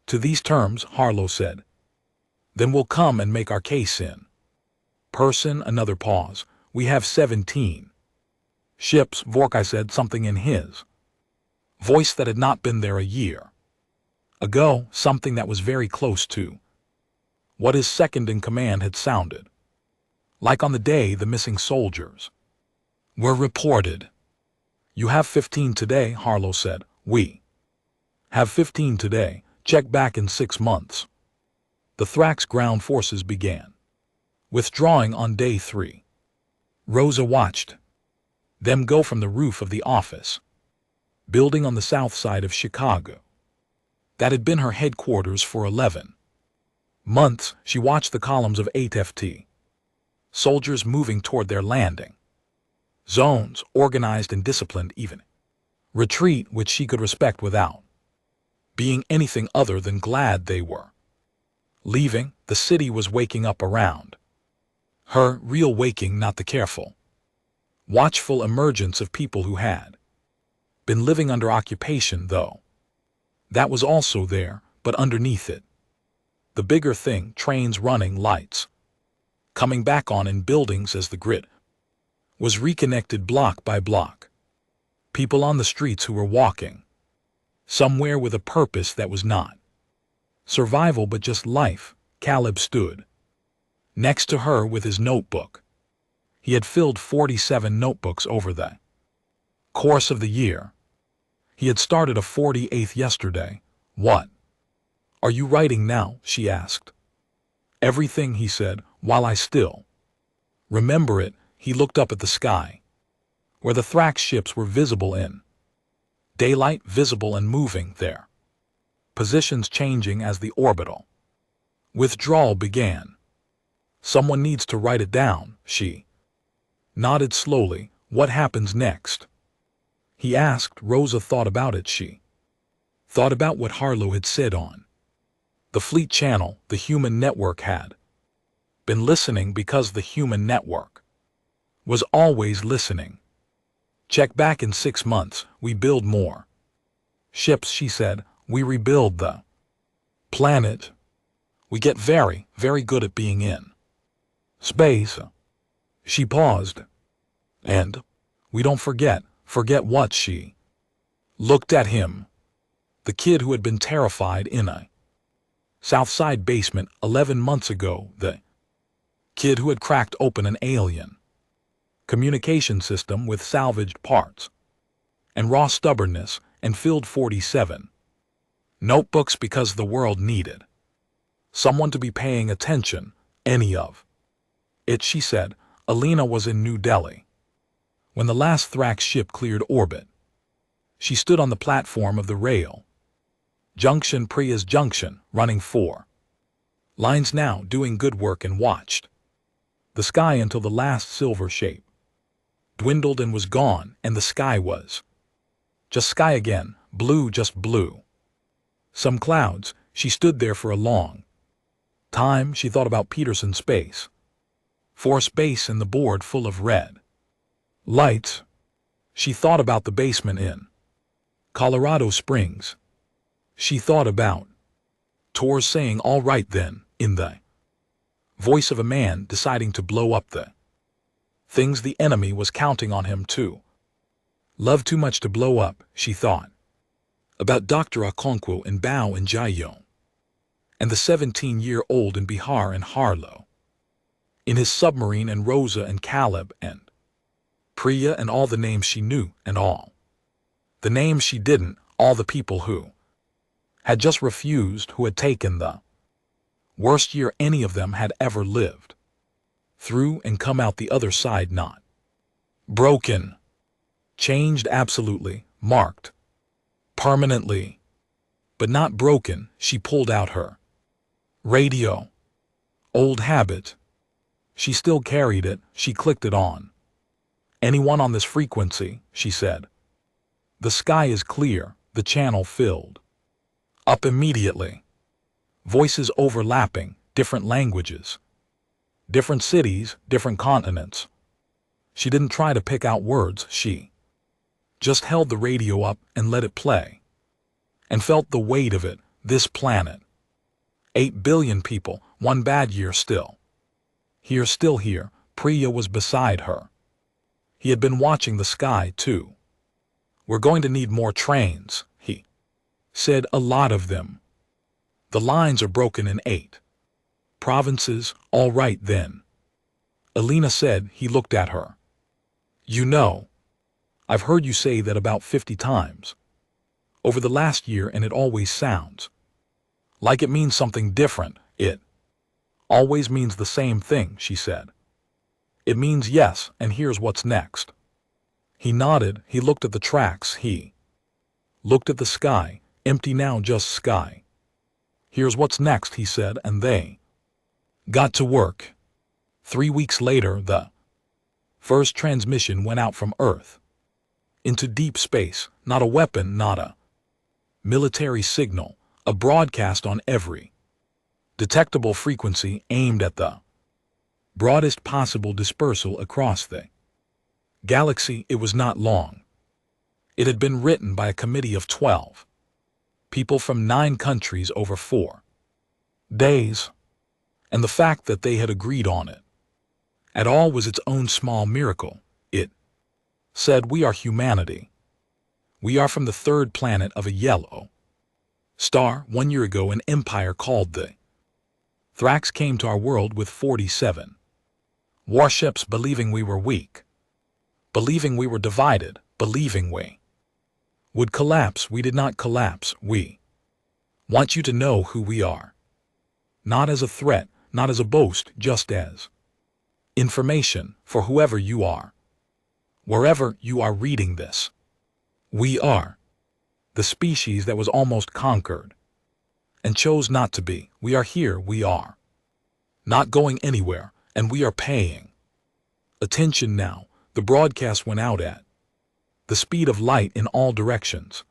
to these terms, Harlow said, then we'll come and make our case in person. Another pause. We have 17 ships. Vorkai said, something in his voice that had not been there a year ago, something that was very close to what his second-in-command had sounded like on the day the missing soldiers were reported. You have 15 today, Harlow said. We have 15 today. Check back in 6 months. The Thrax ground forces began withdrawing on day 3. Rosa watched them go from the roof of the office building on the south side of Chicago. That had been her headquarters for 11 months. She watched the columns of HFY soldiers moving toward their landing zones, organized and disciplined, even retreat, which she could respect without being anything other than glad they were leaving. The city was waking up around her, real waking, not the careful, watchful emergence of people who had been living under occupation, though that was also there, but underneath it, the bigger thing, trains running, lights coming back on in buildings as the grid was reconnected block by block. People on the streets who were walking somewhere with a purpose that was not survival but just life. Caleb stood next to her with his notebook. He had filled 47 notebooks over the course of the year. He had started a 48th yesterday. What are you writing now? She asked. Everything, he said, while I still remember it. He looked up at the sky, where the Thrax ships were visible in daylight, visible and moving there, positions changing as the orbital withdrawal began. Someone needs to write it down. She nodded slowly. What happens next? He asked. Rosa thought about it. She thought about what Harlow had said on the fleet channel. The human network had been listening because the human network was always listening. Check back in 6 months. We build more ships, she said. We rebuild the planet. We get very, very good at being in space. She paused. And we don't forget. Forget what? She looked at him. The kid who had been terrified in a Southside basement 11 months ago. The kid who had cracked open an alien communication system with salvaged parts and raw stubbornness and filled 47 notebooks because the world needed someone to be paying attention. Any of it, she said. Alina was in New Delhi when the last Thrax ship cleared orbit. She stood on the platform of the rail junction, Priya's junction, running 4 lines now, doing good work, and watched the sky until the last silver shape dwindled and was gone, and the sky was just sky again, blue, just blue. Some clouds. She stood there for a long time. She thought about Peterson Space Force Base and the board full of red lights. She thought about the basement in Colorado Springs. She thought about Tor saying, all right then, in the voice of a man deciding to blow up the things the enemy was counting on him to love too much to blow up, she thought. About Dr. Okonkwo in Bao and Jayo, and the 17-year-old in Bihar and Harlow, in his submarine and Rosa and Caleb and Priya and all the names she knew and all the names she didn't, all the people who had just refused, who had taken the worst year any of them had ever lived through and come out the other side not broken, changed absolutely, marked permanently, but not broken. She pulled out her radio. Old habit. She still carried it. She clicked it on. Anyone on this frequency, she said. The sky is clear, the channel filled up immediately. Voices overlapping, different languages, different cities, different continents. She didn't try to pick out words, she just held the radio up and let it play, and felt the weight of it, this planet. 8 billion people, one bad year still. Here, still here, Priya was beside her. He had been watching the sky, too. We're going to need more trains, he said, a lot of them. The lines are broken in 8 provinces, all right then. Alina said. He looked at her. You know, I've heard you say that about 50 times over the last year, and it always sounds like it means something different. It always means the same thing, she said. It means yes, and here's what's next. He nodded. He looked at the tracks. He looked at the sky, empty now, just sky. Here's what's next, he said, and they got to work. 3 weeks later, the first transmission went out from Earth into deep space, not a weapon, not a military signal, a broadcast on every detectable frequency aimed at the broadest possible dispersal across the galaxy. It was not long. It had been written by a committee of 12 people from 9 countries over 4 days, and the fact that they had agreed on it at all was its own small miracle. It said, we are humanity. We are from the 3rd planet of a yellow star. 1 year ago, an empire called the Thrax came to our world with 47 warships, believing we were weak, believing we were divided, believing we would collapse. We did not collapse. We want you to know who we are. Not as a threat, not as a boast, just as information for whoever you are. Wherever you are reading this, we are the species that was almost conquered and chose not to be. We are here. We are not going anywhere, and we are paying attention now. The broadcast went out at the speed of light in all directions,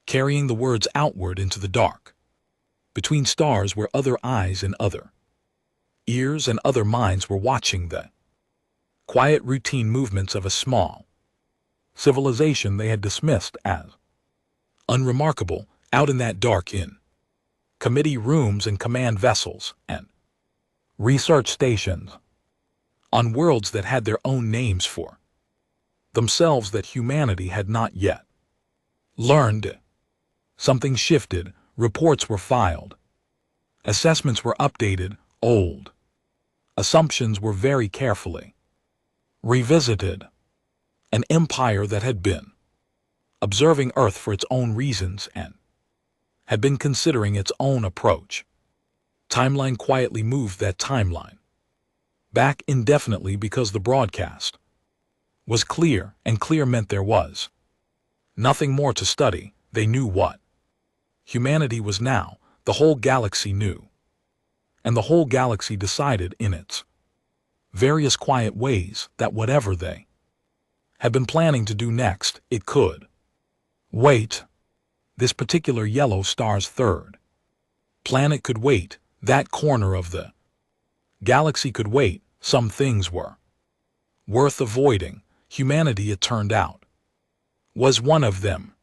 carrying the words outward into the dark. Between stars were other eyes and other ears, and other minds were watching the quiet routine movements of a small civilization they had dismissed as unremarkable, out in that dark in committee rooms and command vessels and research stations, on worlds that had their own names for themselves that humanity had not yet learned. Something shifted, reports were filed, assessments were updated, old assumptions were very carefully revisited. An empire that had been observing Earth for its own reasons and had been considering its own approach. Timeline quietly moved that timeline back indefinitely because the broadcast was clear, and clear meant there was nothing more to study. They knew what humanity was now. The whole galaxy knew, and the whole galaxy decided in its various quiet ways that whatever they had been planning to do next, it could wait. This particular yellow star's 3rd planet could wait. That corner of the galaxy could wait. Some things were worth avoiding. Humanity, it turned out, was one of them.